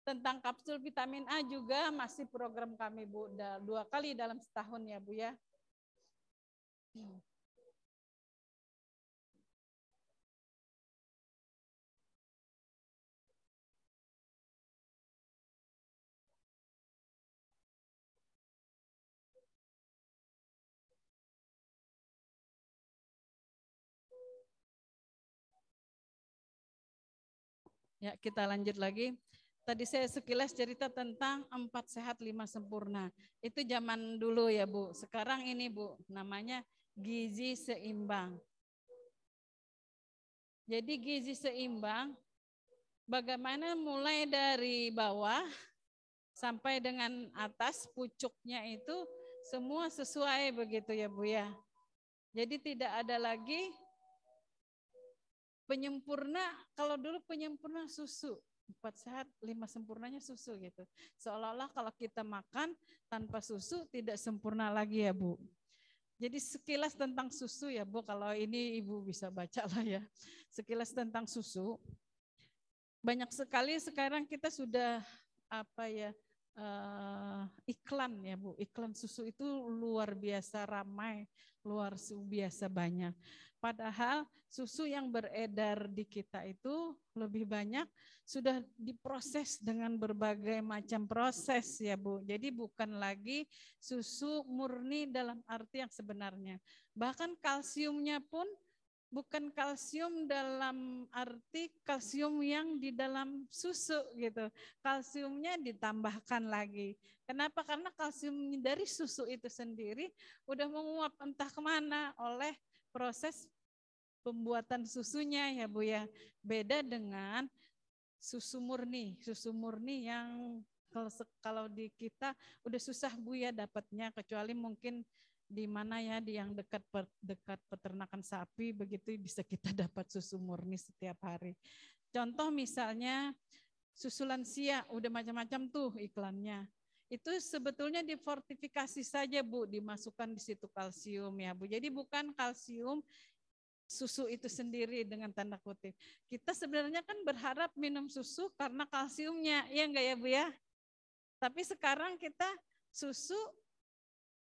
Tentang kapsul vitamin A juga masih program kami Bu, 2 kali dalam setahun ya Bu ya. Ya, kita lanjut lagi. tadi saya sekilas cerita tentang 4 sehat 5 sempurna. Itu zaman dulu ya Bu. Sekarang ini Bu, namanya gizi seimbang. Jadi gizi seimbang, bagaimana mulai dari bawah sampai dengan atas pucuknya itu semua sesuai begitu ya Bu ya. Jadi tidak ada lagi penyempurna, kalau dulu penyempurna susu. 4 sehat, 5 sempurnanya susu gitu. Seolah-olah kalau kita makan tanpa susu tidak sempurna lagi ya Bu. Jadi sekilas tentang susu ya Bu, kalau ini Ibu bisa baca lah ya. Sekilas tentang susu. Banyak sekali sekarang kita sudah iklan ya Bu. Iklan susu itu luar biasa ramai, luar biasa banyak. Padahal susu yang beredar di kita itu lebih banyak sudah diproses dengan berbagai macam proses ya Bu. Jadi bukan lagi susu murni dalam arti yang sebenarnya. Bahkan kalsiumnya pun bukan kalsium dalam arti kalsium yang di dalam susu gitu. Kalsiumnya ditambahkan lagi. Kenapa? Karena kalsium dari susu itu sendiri udah menguap entah kemana oleh proses pembuatan susunya ya Bu ya. Beda dengan susu murni. Susu murni yang kalau di kita udah susah Bu ya dapatnya, kecuali mungkin di mana ya, di yang dekat peternakan sapi begitu bisa kita dapat susu murni setiap hari. Contoh misalnya susu lansia, udah macam-macam tuh iklannya. Itu sebetulnya difortifikasi saja Bu, dimasukkan di situ kalsium ya Bu. Jadi bukan kalsium susu itu sendiri dengan tanda kutip. Kita sebenarnya kan berharap minum susu karena kalsiumnya, ya enggak ya Bu ya? Tapi sekarang kita susu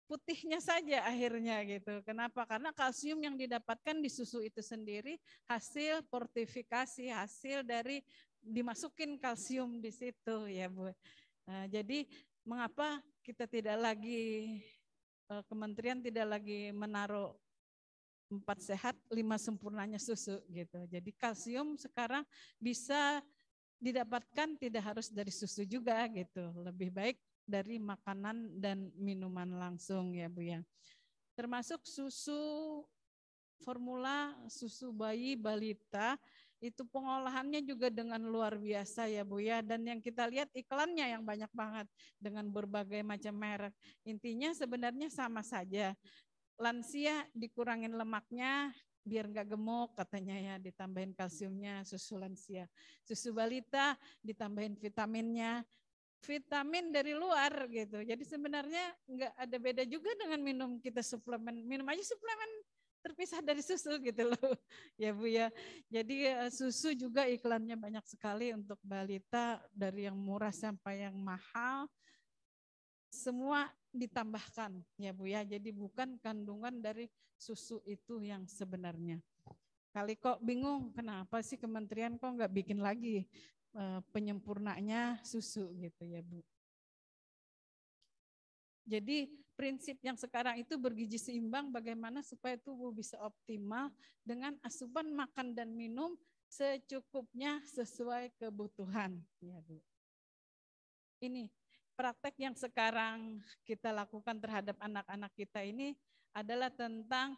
putihnya saja akhirnya gitu. Kenapa? Karena kalsium yang didapatkan di susu itu sendiri hasil fortifikasi, hasil dari dimasukin kalsium di situ ya Bu. Nah, jadi mengapa kita tidak lagi, kementerian tidak lagi menaruh 4 sehat 5 sempurnanya susu gitu. Jadi kalsium sekarang bisa didapatkan tidak harus dari susu juga gitu. Lebih baik dari makanan dan minuman langsung ya Bu ya. Termasuk susu formula, susu bayi, balita, itu pengolahannya juga dengan luar biasa ya Bu ya. Dan yang kita lihat iklannya yang banyak banget dengan berbagai macam merek. Intinya sebenarnya sama saja. Lansia dikurangin lemaknya biar nggak gemuk katanya ya, ditambahin kalsiumnya susu lansia. Susu balita ditambahin vitaminnya, vitamin dari luar gitu. Jadi sebenarnya nggak ada beda juga dengan minum kita suplemen, minum aja suplemen terpisah dari susu gitu loh ya Bu ya. Jadi susu juga iklannya banyak sekali untuk balita, dari yang murah sampai yang mahal. Semua ditambahkan ya Bu ya. Jadi bukan kandungan dari susu itu yang sebenarnya. Kali kok bingung kenapa sih kementerian kok nggak bikin lagi penyempurnanya susu gitu ya Bu. Jadi prinsip yang sekarang itu bergizi seimbang, bagaimana supaya tubuh bisa optimal dengan asupan makan dan minum secukupnya sesuai kebutuhan ya Bu. Ini praktek yang sekarang kita lakukan terhadap anak-anak kita ini adalah tentang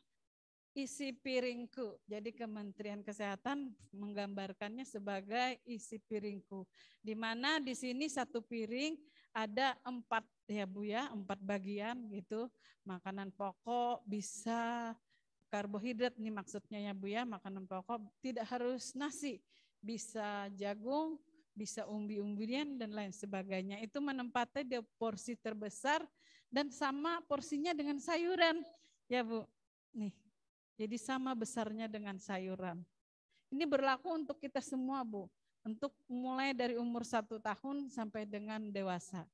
isi piringku. Jadi Kementerian Kesehatan menggambarkannya sebagai isi piringku. Di mana di sini satu piring ada 4 ya Bu ya, 4 bagian gitu. Makanan pokok, bisa karbohidrat nih maksudnya ya Bu ya, makanan pokok tidak harus nasi, bisa jagung, bisa umbi-umbian dan lain sebagainya. Itu menempatnya di porsi terbesar dan sama porsinya dengan sayuran ya Bu. Nih, jadi sama besarnya dengan sayuran. Ini berlaku untuk kita semua Bu, untuk mulai dari umur 1 tahun sampai dengan dewasa.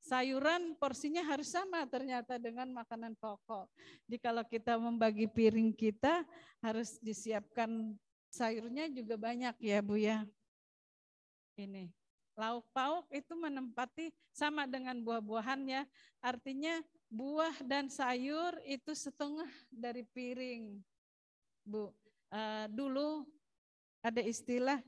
Sayuran porsinya harus sama ternyata dengan makanan pokok. Jadi kalau kita membagi piring kita harus disiapkan sayurnya juga banyak ya Bu ya. Ini lauk pauk itu menempati sama dengan buah-buahan ya. Artinya buah dan sayur itu setengah dari piring Bu. Dulu ada istilah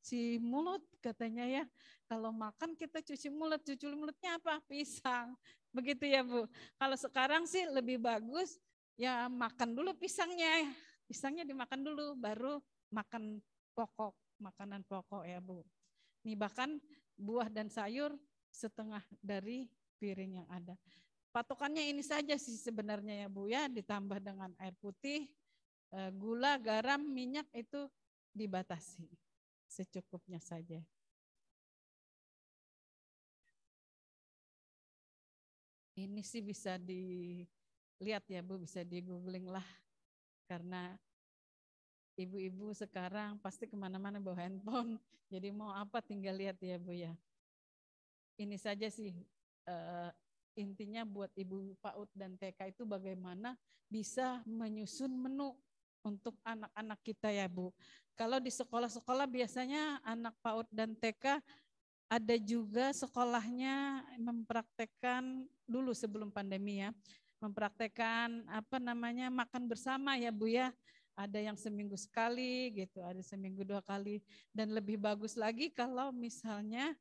cuci mulut katanya ya. Kalau makan kita cuci mulutnya apa? Pisang. Begitu ya Bu. Kalau sekarang sih lebih bagus ya makan dulu pisangnya. Pisangnya dimakan dulu baru makan pokok, makanan pokok ya Bu. Nih bahkan buah dan sayur setengah dari piring yang ada. Patokannya ini saja sih sebenarnya ya Bu ya, ditambah dengan air putih, gula, garam, minyak itu dibatasi. Secukupnya saja. Ini sih bisa dilihat ya Bu, bisa di googling lah. Karena ibu-ibu sekarang pasti kemana-mana bawa handphone. Jadi mau apa tinggal lihat ya Bu ya. Ini saja sih intinya buat Ibu PAUD dan TK itu bagaimana bisa menyusun menu untuk anak-anak kita ya Bu. Kalau di sekolah-sekolah biasanya anak PAUD dan TK ada juga sekolahnya mempraktekkan dulu sebelum pandemi ya, mempraktekkan makan bersama ya Bu ya. Ada yang seminggu sekali gitu, ada seminggu 2 kali. Dan lebih bagus lagi kalau misalnya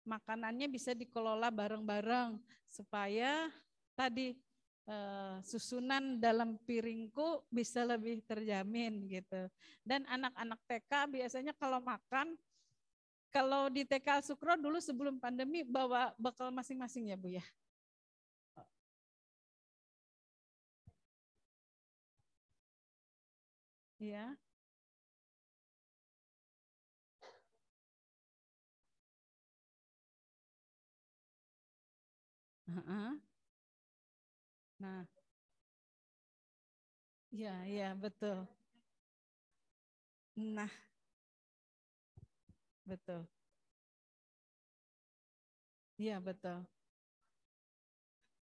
makanannya bisa dikelola bareng-bareng supaya tadi susunan dalam piringku bisa lebih terjamin gitu. Dan anak-anak TK biasanya kalau makan, kalau di TK Sukro dulu sebelum pandemi bawa bekal masing-masing ya Bu ya. Iya. Nah, iya betul. Nah, betul. Iya betul.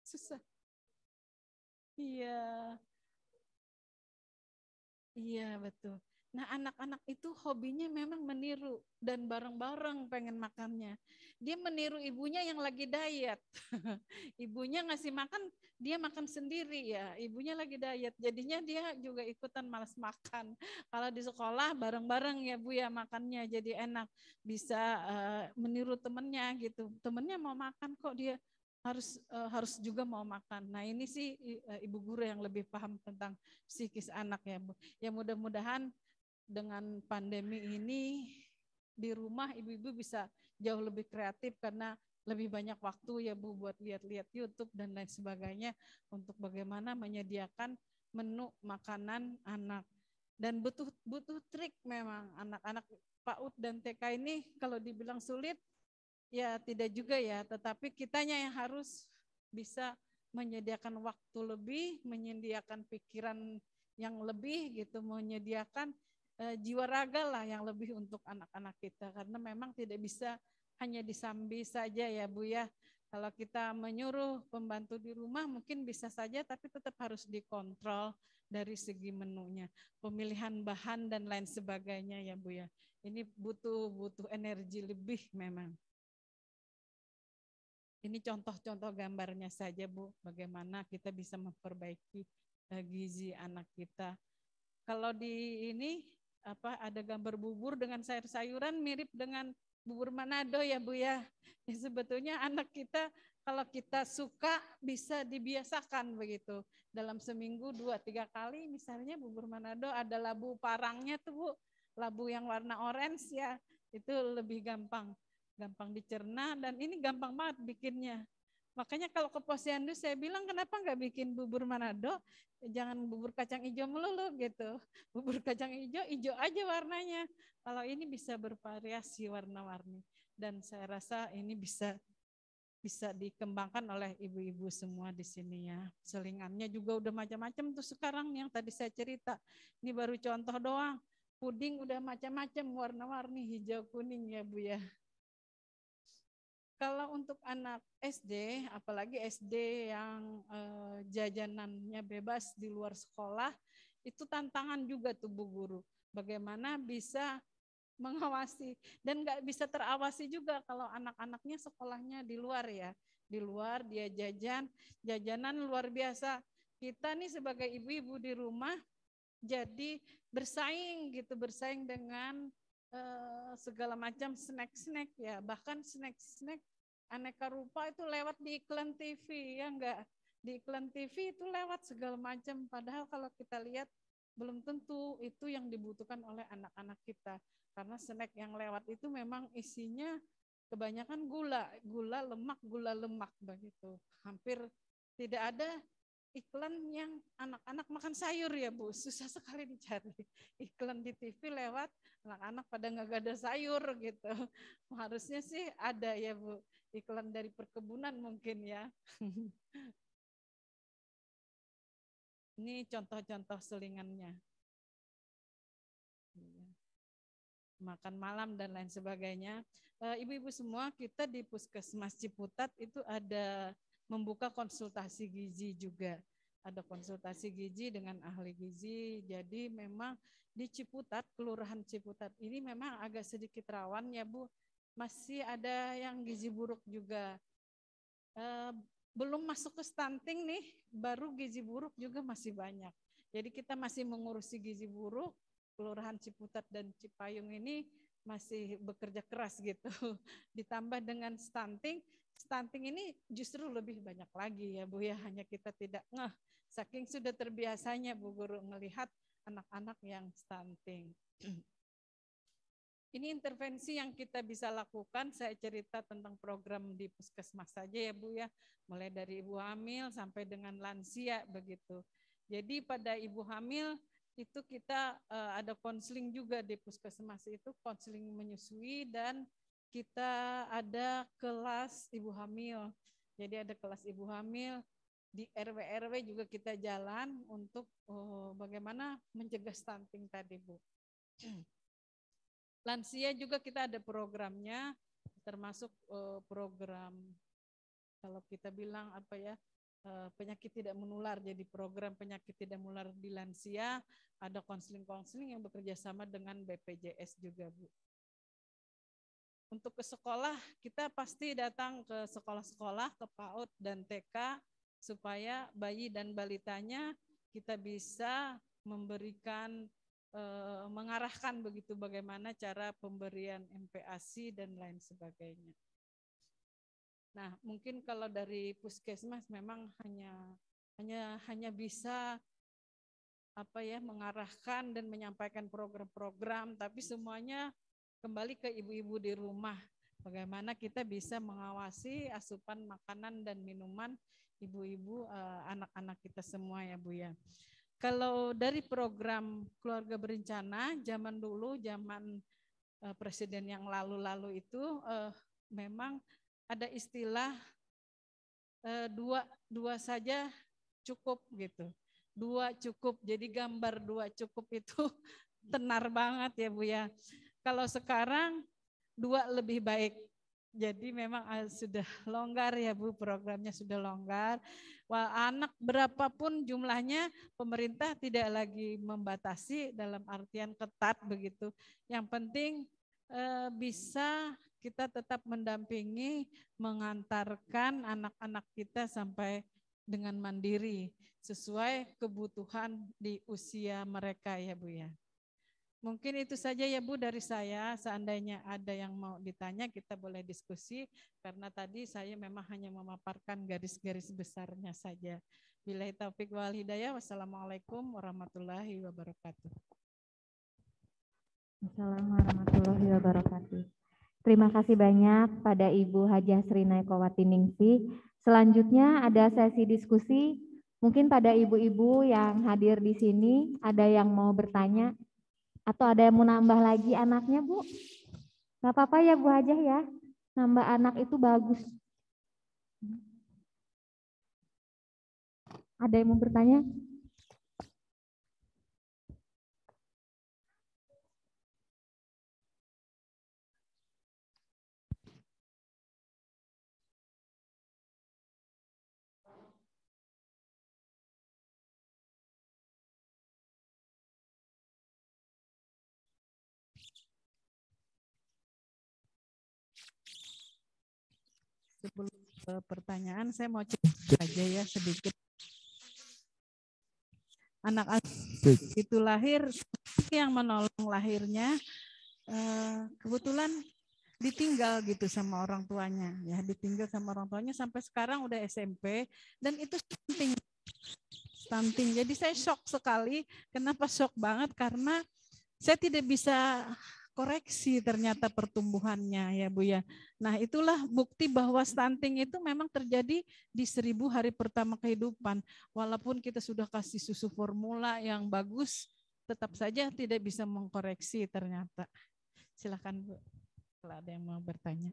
Susah. Iya. Iya betul. Nah anak-anak itu hobinya memang meniru dan bareng-bareng pengen makannya. Dia meniru ibunya yang lagi diet. Ibunya ngasih makan, dia makan sendiri ya. Ibunya lagi diet, jadinya dia juga ikutan malas makan. Kalau di sekolah bareng-bareng ya Bu ya makannya jadi enak. Bisa meniru temennya gitu. Temennya mau makan kok dia harus juga mau makan. Nah ini sih ibu guru yang lebih paham tentang psikis anak ya Bu. Ya mudah-mudahan dengan pandemi ini di rumah ibu-ibu bisa jauh lebih kreatif karena lebih banyak waktu ya Bu buat lihat-lihat YouTube dan lain sebagainya untuk bagaimana menyediakan menu makanan anak. Dan butuh trik memang anak-anak PAUD dan TK ini kalau dibilang sulit ya tidak juga ya, tetapi kitanya yang harus bisa menyediakan waktu lebih, menyediakan pikiran yang lebih gitu, menyediakan jiwa raga lah yang lebih untuk anak-anak kita karena memang tidak bisa hanya disambi saja ya Bu ya. Kalau kita menyuruh pembantu di rumah mungkin bisa saja tapi tetap harus dikontrol dari segi menunya, pemilihan bahan dan lain sebagainya ya Bu ya. Ini butuh energi lebih memang. Ini contoh-contoh gambarnya saja Bu, bagaimana kita bisa memperbaiki gizi anak kita. Kalau di ini ada gambar bubur dengan sayur-sayuran mirip dengan bubur Manado ya Bu ya. Ya sebetulnya anak kita kalau kita suka bisa dibiasakan begitu. Dalam seminggu 2-3 kali misalnya bubur Manado ada labu parangnya tuh Bu. Labu yang warna orange ya, itu lebih gampang dicerna dan ini gampang banget bikinnya. Makanya kalau ke Posyandu saya bilang kenapa nggak bikin bubur Manado, jangan bubur kacang hijau melulu gitu. Bubur kacang hijau aja warnanya. Kalau ini bisa bervariasi warna-warni dan saya rasa ini bisa dikembangkan oleh ibu-ibu semua di sini ya. Selingannya juga udah macam-macam tuh sekarang yang tadi saya cerita. Ini baru contoh doang. Puding udah macam-macam warna-warni hijau kuning ya Bu ya. Kalau untuk anak SD, apalagi SD yang jajanannya bebas di luar sekolah, itu tantangan juga tuh Bu Guru. Bagaimana bisa mengawasi dan nggak bisa terawasi juga kalau anak-anaknya sekolahnya di luar ya. Di luar dia jajanan luar biasa. Kita nih sebagai ibu-ibu di rumah jadi bersaing dengan segala macam snack-snack ya, bahkan snack-snack aneka rupa itu lewat di iklan TV ya enggak? Di iklan TV itu lewat segala macam, padahal kalau kita lihat belum tentu itu yang dibutuhkan oleh anak-anak kita. Karena snack yang lewat itu memang isinya kebanyakan gula lemak begitu. Hampir tidak ada iklan yang anak-anak makan sayur ya Bu, susah sekali dicari. Iklan di TV lewat, anak-anak pada nggak ada sayur gitu. Harusnya sih ada ya Bu, iklan dari perkebunan mungkin ya. Ini contoh-contoh selingannya. Makan malam dan lain sebagainya. Ibu-ibu semua, kita di Puskesmas Ciputat itu ada membuka konsultasi gizi juga. Ada konsultasi gizi dengan ahli gizi. Jadi memang di Ciputat, Kelurahan Ciputat ini memang agak sedikit rawan ya Bu. Masih ada yang gizi buruk juga. Belum masuk ke stunting nih, baru gizi buruk juga masih banyak. Jadi kita masih mengurusi gizi buruk. Kelurahan Ciputat dan Cipayung ini masih bekerja keras gitu. Ditambah dengan stunting ini justru lebih banyak lagi ya Bu ya, hanya kita tidak ngeh. Saking sudah terbiasanya Bu Guru melihat anak-anak yang stunting. Ini intervensi yang kita bisa lakukan, saya cerita tentang program di Puskesmas saja ya Bu ya, mulai dari ibu hamil sampai dengan lansia begitu. Jadi pada ibu hamil itu kita ada konseling juga di Puskesmas itu, konseling menyusui, dan kita ada kelas ibu hamil. Jadi ada kelas ibu hamil, di RW-RW juga kita jalan untuk bagaimana mencegah stunting tadi Bu. Lansia juga kita ada programnya, termasuk program kalau kita bilang apa ya, penyakit tidak menular. Jadi program penyakit tidak menular di lansia, ada konseling-konseling yang bekerja sama dengan BPJS juga Bu. Untuk ke sekolah, kita pasti datang ke sekolah-sekolah, ke PAUD dan TK, supaya bayi dan balitanya kita bisa memberikan, mengarahkan begitu bagaimana cara pemberian MPASI dan lain sebagainya. Nah, mungkin kalau dari Puskesmas memang hanya bisa apa ya, mengarahkan dan menyampaikan program-program, tapi semuanya kembali ke ibu-ibu di rumah. Bagaimana kita bisa mengawasi asupan makanan dan minuman ibu-ibu, anak-anak kita semua ya Bu ya. Kalau dari program keluarga berencana, zaman dulu, zaman presiden yang lalu-lalu itu memang ada istilah dua saja cukup gitu. Dua cukup, jadi gambar dua cukup itu tenar banget ya Bu ya. Kalau sekarang dua lebih baik. Jadi memang sudah longgar ya Bu, programnya sudah longgar. Wah, anak berapapun jumlahnya, pemerintah tidak lagi membatasi dalam artian ketat begitu. Yang penting bisa kita tetap mendampingi, mengantarkan anak-anak kita sampai dengan mandiri sesuai kebutuhan di usia mereka ya Bu ya. Mungkin itu saja ya Bu dari saya. Seandainya ada yang mau ditanya, kita boleh diskusi, karena tadi saya memang hanya memaparkan garis-garis besarnya saja. Billahi taufik wal hidayah. Wassalamualaikum warahmatullahi wabarakatuh. Assalamualaikum warahmatullahi wabarakatuh. Terima kasih banyak pada Ibu Hajah Srinai Kowati Ningsih. Selanjutnya ada sesi diskusi. Mungkin pada ibu-ibu yang hadir di sini ada yang mau bertanya atau ada yang mau nambah lagi anaknya Bu. Gak apa-apa ya Bu Hajah ya, nambah anak itu bagus. Ada yang mau bertanya? Sebelum pertanyaan, saya mau cerita aja ya sedikit. Anak itu lahir, yang menolong lahirnya kebetulan ditinggal gitu sama orang tuanya, ya ditinggal sama orang tuanya sampai sekarang udah SMP dan itu stunting. Jadi saya shock sekali. Kenapa shock banget? Karena saya tidak bisa koreksi ternyata pertumbuhannya ya Bu ya. Nah itulah bukti bahwa stunting itu memang terjadi di 1000 hari pertama kehidupan. Walaupun kita sudah kasih susu formula yang bagus, tetap saja tidak bisa mengkoreksi ternyata. Silakan Bu, kalau ada yang mau bertanya.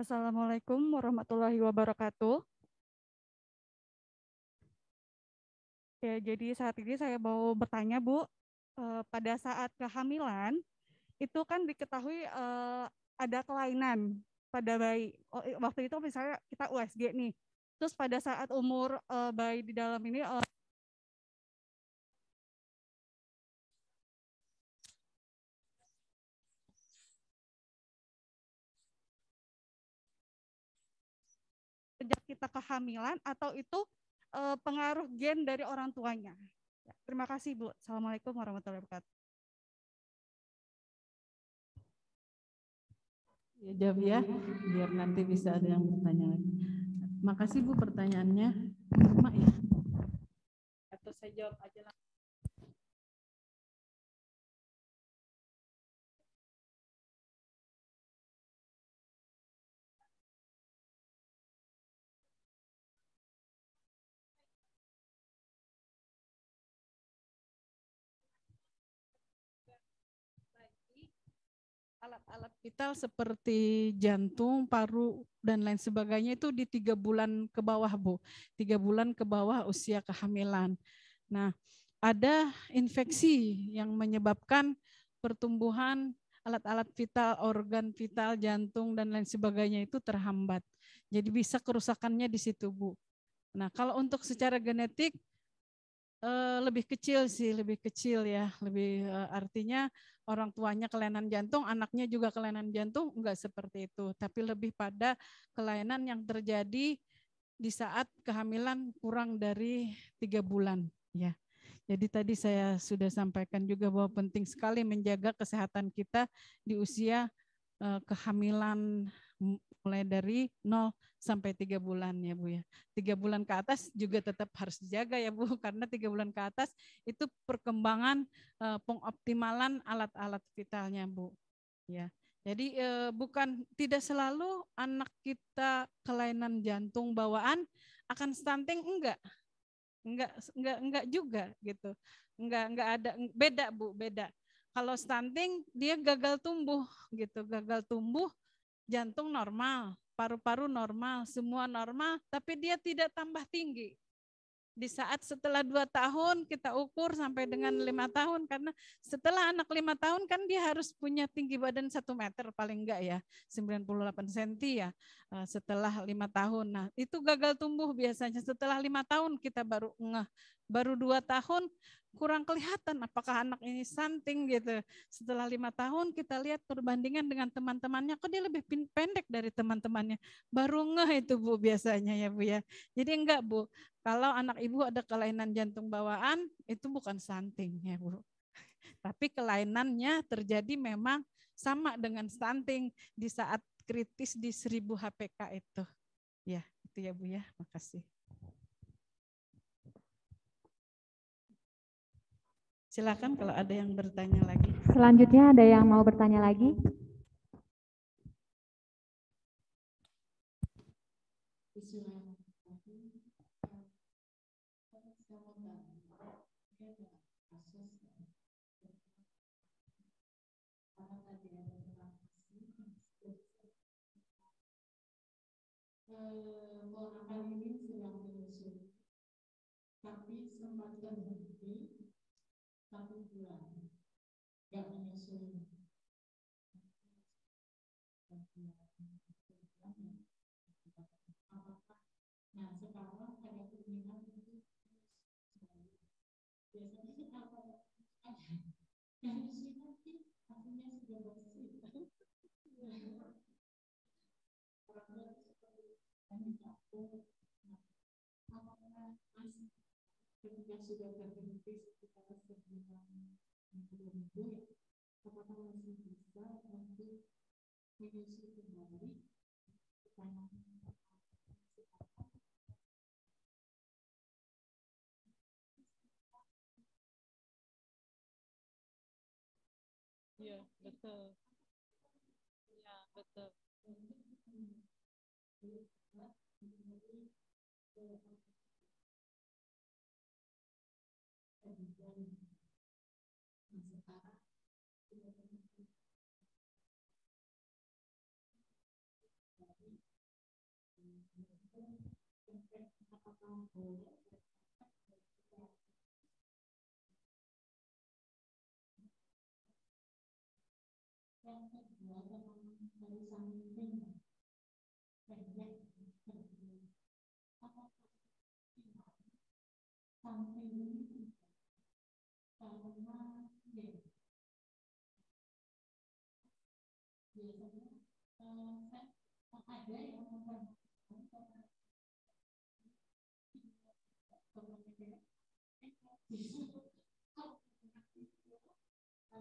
Assalamualaikum warahmatullahi wabarakatuh. Ya, jadi saat ini saya mau bertanya, Bu, pada saat kehamilan itu kan diketahui ada kelainan pada bayi. Waktu itu misalnya kita USG nih, terus pada saat umur bayi di dalam ini sejak kita kehamilan atau itu pengaruh gen dari orang tuanya. Ya, terima kasih Bu. Assalamualaikum warahmatullahi wabarakatuh. Ya jawab ya, biar nanti bisa ada yang bertanya lagi. Makasih Bu pertanyaannya. Mak ya? Atau saya jawab aja langsung. Alat-alat vital seperti jantung, paru, dan lain sebagainya itu di 3 bulan ke bawah, Bu. 3 bulan ke bawah usia kehamilan. Nah, ada infeksi yang menyebabkan pertumbuhan alat-alat vital, organ vital, jantung, dan lain sebagainya itu terhambat. Jadi bisa kerusakannya di situ, Bu. Nah, kalau untuk secara genetik, lebih kecil sih, lebih kecil ya, lebih artinya orang tuanya kelainan jantung, anaknya juga kelainan jantung, enggak seperti itu, tapi lebih pada kelainan yang terjadi di saat kehamilan kurang dari 3 bulan ya. Jadi tadi saya sudah sampaikan juga bahwa penting sekali menjaga kesehatan kita di usia kehamilan mulai dari 0 sampai 3 bulan ya Bu ya. 3 bulan ke atas juga tetap harus dijaga ya Bu, karena 3 bulan ke atas itu perkembangan pengoptimalan alat-alat vitalnya Bu. Ya. Jadi bukan tidak selalu anak kita kelainan jantung bawaan akan stunting, enggak juga gitu. Enggak ada, beda Bu, beda. Kalau stunting dia gagal tumbuh gitu, gagal tumbuh, jantung normal, paru-paru normal, semua normal, tapi dia tidak tambah tinggi. Di saat setelah 2 tahun kita ukur sampai dengan 5 tahun, karena setelah anak 5 tahun kan dia harus punya tinggi badan 1 meter paling enggak ya, 98 cm ya setelah 5 tahun. Nah itu gagal tumbuh biasanya setelah 5 tahun kita baru ngeh, baru 2 tahun kurang kelihatan apakah anak ini stunting gitu. Setelah 5 tahun kita lihat perbandingan dengan teman-temannya, kok dia lebih pendek dari teman-temannya. Baru ngeh itu Bu biasanya ya Bu ya. Jadi enggak Bu, kalau anak ibu ada kelainan jantung bawaan itu bukan stunting ya Bu. Tapi kelainannya terjadi memang sama dengan stunting di saat kritis di 1000 HPK itu. Ya, itu ya Bu ya. Makasih. Silakan kalau ada yang bertanya lagi. Selanjutnya ada yang mau bertanya lagi? Ponakan ini sedang menyusui, tapi sempat terhenti 1 bulan, nggak menyusui. Apakah Nah, sekarang ada keinginan untuk biasanya kita kalau ada menyusui nanti artinya sudah bersih. Orang seperti kami takut, apakah masih ketika sudah berhenti sekitar sebulan minggu ya, apakah masih bisa untuk menyusui kembali? Iya, betul. Ya, betul. Yang kedua, dari samping pendek, apakah samping ini karena biasanya ada yang memperhatikan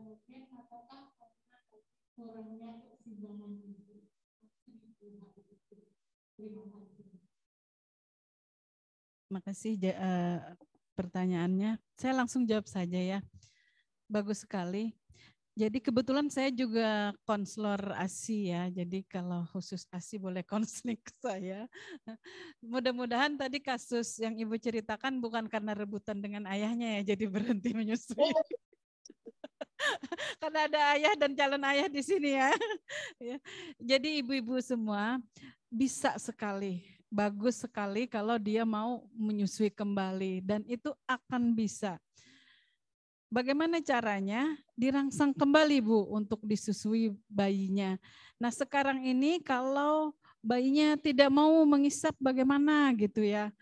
mungkin apakah kurangnya keseimbangan itu. Terima kasih. Makasih pertanyaannya. Saya langsung jawab saja ya. Bagus sekali. Jadi kebetulan saya juga konselor ASI ya. Jadi kalau khusus ASI boleh konseling ke saya. Mudah-mudahan tadi kasus yang Ibu ceritakan bukan karena rebutan dengan ayahnya ya, jadi berhenti menyusui. Karena ada ayah dan calon ayah di sini ya. Jadi ibu-ibu semua bisa sekali, bagus sekali kalau dia mau menyusui kembali dan itu akan bisa. Bagaimana caranya? Dirangsang kembali Bu untuk disusui bayinya. Nah sekarang ini kalau bayinya tidak mau mengisap bagaimana gitu ya.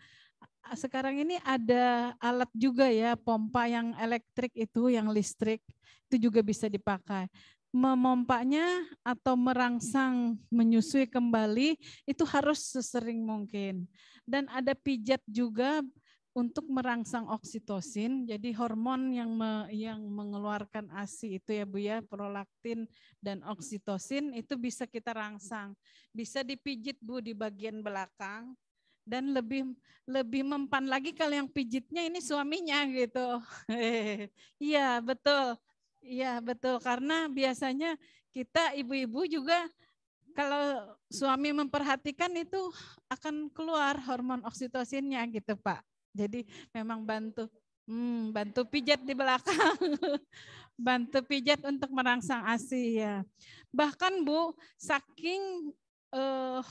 Sekarang ini ada alat juga ya, pompa yang elektrik itu, yang listrik, itu juga bisa dipakai. Memompanya atau merangsang menyusui kembali itu harus sesering mungkin. Dan ada pijat juga untuk merangsang oksitosin, jadi hormon yang mengeluarkan ASI itu ya Bu ya, prolaktin dan oksitosin itu bisa kita rangsang. Bisa dipijit Bu di bagian belakang dan lebih mempan lagi kalau yang pijitnya ini suaminya gitu. Iya betul, iya betul karena biasanya kita ibu-ibu juga kalau suami memperhatikan itu akan keluar hormon oksitosinnya gitu Pak. Jadi memang bantu pijat di belakang, bantu pijat untuk merangsang ASI ya. Bahkan Bu, saking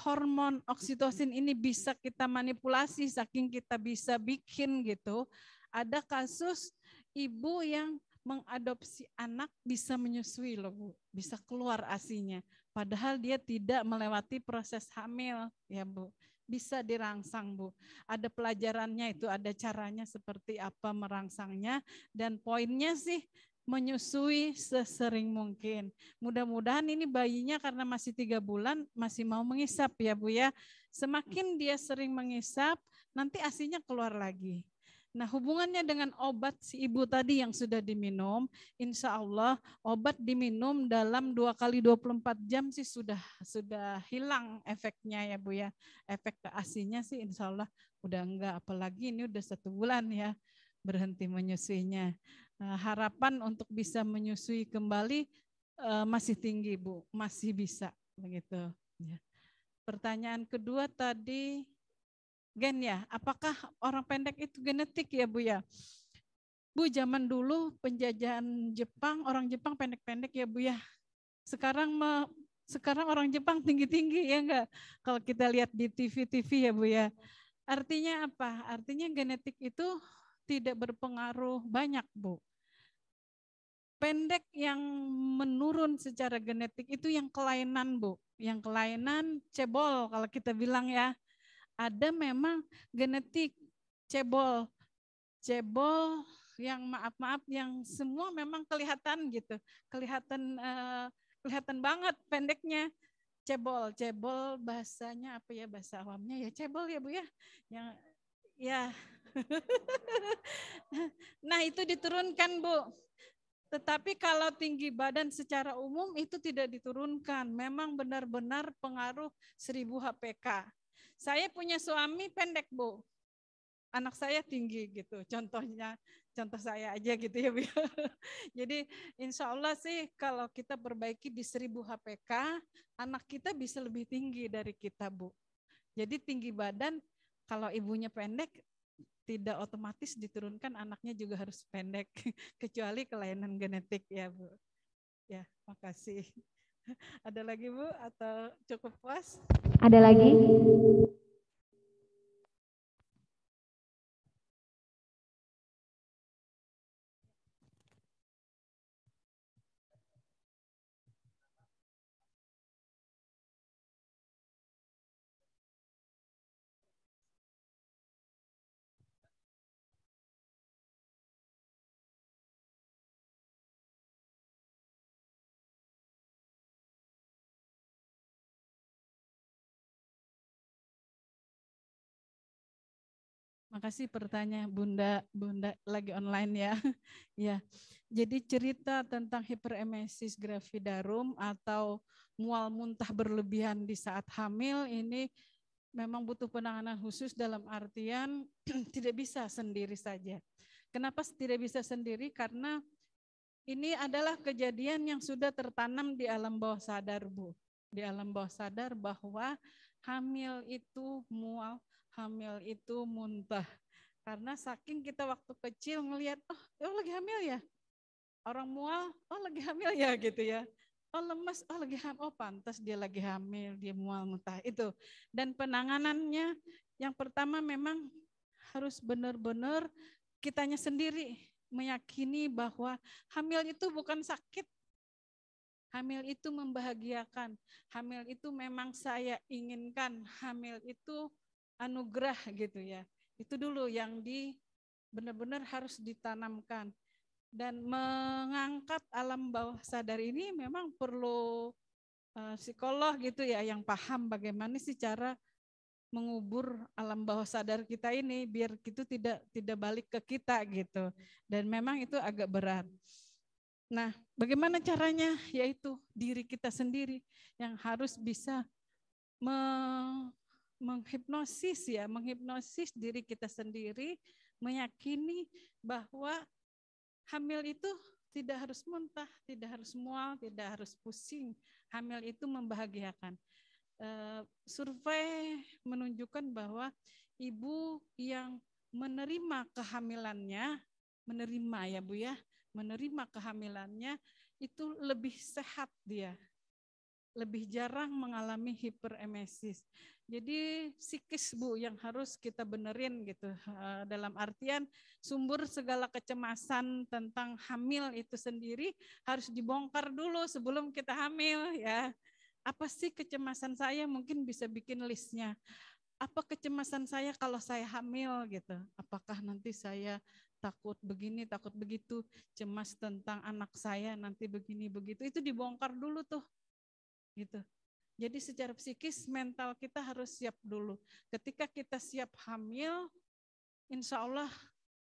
hormon oksitosin ini bisa kita manipulasi, saking kita bisa bikin gitu. Ada kasus ibu yang mengadopsi anak bisa menyusui loh Bu, bisa keluar ASI-nya. Padahal dia tidak melewati proses hamil ya Bu. Bisa dirangsang Bu. Ada pelajarannya itu, ada caranya seperti apa merangsangnya dan poinnya sih menyusui sesering mungkin. Mudah-mudahan ini bayinya karena masih 3 bulan masih mau mengisap ya Bu ya. Semakin dia sering mengisap nanti ASI-nya keluar lagi. Nah hubungannya dengan obat si ibu tadi yang sudah diminum, insya Allah obat diminum dalam 2 kali 24 jam sih sudah hilang efeknya ya Bu ya. Efek ke ASI-nya sih insya Allah udah enggak, apalagi ini udah 1 bulan ya berhenti menyusuinya. Harapan untuk bisa menyusui kembali masih tinggi Bu, masih bisa begitu. Ya. Pertanyaan kedua tadi gen ya, apakah orang pendek itu genetik ya Bu ya? Bu zaman dulu penjajahan Jepang, orang Jepang pendek-pendek ya Bu ya. Sekarang orang Jepang tinggi-tinggi ya enggak? Kalau kita lihat di TV-TV ya Bu ya. Artinya apa? Artinya genetik itu tidak berpengaruh banyak Bu. Pendek yang menurun secara genetik itu yang kelainan Bu. Yang kelainan cebol kalau kita bilang ya. ada memang genetik cebol yang maaf yang semua memang kelihatan gitu, kelihatan banget pendeknya. Cebol bahasanya apa ya, bahasa awamnya ya cebol ya Bu ya, yang ya. Nah itu diturunkan Bu. Tetapi kalau tinggi badan secara umum itu tidak diturunkan, memang benar-benar pengaruh 1000 HPK. Saya punya suami pendek Bu, anak saya tinggi gitu, contoh saya aja gitu ya Bu. Jadi insya Allah sih kalau kita perbaiki di 1000 HPK, anak kita bisa lebih tinggi dari kita Bu. Jadi tinggi badan kalau ibunya pendek, tidak otomatis diturunkan anaknya juga harus pendek, kecuali kelainan genetik ya Bu. Ya, makasih. Ada lagi Bu atau cukup puas? Ada lagi? Makasih pertanyaan Bunda lagi online ya. Ya. Jadi cerita tentang hiperemesis gravidarum atau mual muntah berlebihan di saat hamil ini memang butuh penanganan khusus dalam artian tidak bisa sendiri saja. Kenapa tidak bisa sendiri? Karena ini adalah kejadian yang sudah tertanam di alam bawah sadar Bu. Di alam bawah sadar bahwa hamil itu mual, hamil itu muntah. Karena saking kita waktu kecil ngelihat, oh lagi hamil ya. Orang mual, oh lagi hamil ya gitu ya. Oh lemas, oh lagi hamil, oh pantas dia lagi hamil, dia mual muntah itu. Dan penanganannya yang pertama memang harus benar-benar kitanya sendiri meyakini bahwa hamil itu bukan sakit. Hamil itu membahagiakan. Hamil itu memang saya inginkan. Hamil itu anugerah gitu ya. Itu dulu yang benar-benar harus ditanamkan. Dan mengangkat alam bawah sadar ini memang perlu psikolog gitu ya yang paham bagaimana sih cara mengubur alam bawah sadar kita ini biar itu tidak balik ke kita gitu. Dan memang itu agak berat. Nah, bagaimana caranya? Yaitu diri kita sendiri yang harus bisa menghipnosis diri kita sendiri, meyakini bahwa hamil itu tidak harus muntah, tidak harus mual, tidak harus pusing. Hamil itu membahagiakan. Survei menunjukkan bahwa ibu yang menerima kehamilannya, menerima ya Bu ya, menerima kehamilannya itu lebih sehat dia, lebih jarang mengalami hiperemesis. Jadi psikis Bu yang harus kita benerin gitu, dalam artian sumber segala kecemasan tentang hamil itu sendiri harus dibongkar dulu sebelum kita hamil ya. Apa sih kecemasan saya, mungkin bisa bikin listnya. Apa kecemasan saya kalau saya hamil gitu? Apakah nanti saya takut begini, takut begitu, cemas tentang anak saya nanti begini begitu, itu dibongkar dulu tuh. Gitu. Jadi secara psikis mental kita harus siap dulu. Ketika kita siap hamil, insya Allah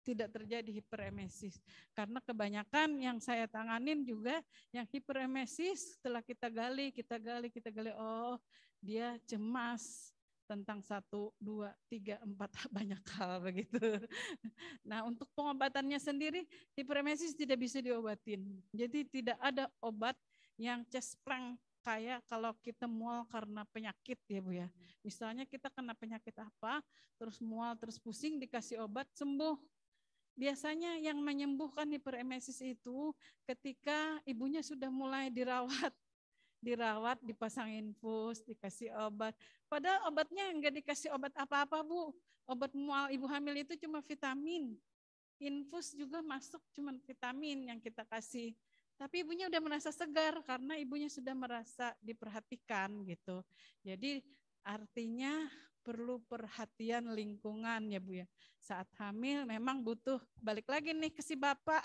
tidak terjadi hiperemesis. Karena kebanyakan yang saya tanganin juga yang hiperemesis setelah kita gali, oh dia cemas tentang 1, 2, 3, 4 banyak hal begitu. Nah untuk pengobatannya sendiri hiperemesis tidak bisa diobatin. Jadi tidak ada obat yang cespreng kayak kalau kita mual karena penyakit ya Bu ya. Misalnya kita kena penyakit apa, terus mual, terus pusing, dikasih obat, sembuh. Biasanya yang menyembuhkan hiperemesis itu ketika ibunya sudah mulai dirawat, dipasang infus, dikasih obat. Padahal obatnya enggak dikasih obat apa-apa Bu. Obat mual ibu hamil itu cuma vitamin. Infus juga masuk cuma vitamin yang kita kasih. Tapi ibunya udah merasa segar karena ibunya sudah merasa diperhatikan gitu. Jadi artinya perlu perhatian lingkungan ya Bu ya. Saat hamil memang butuh, balik lagi nih ke si bapak.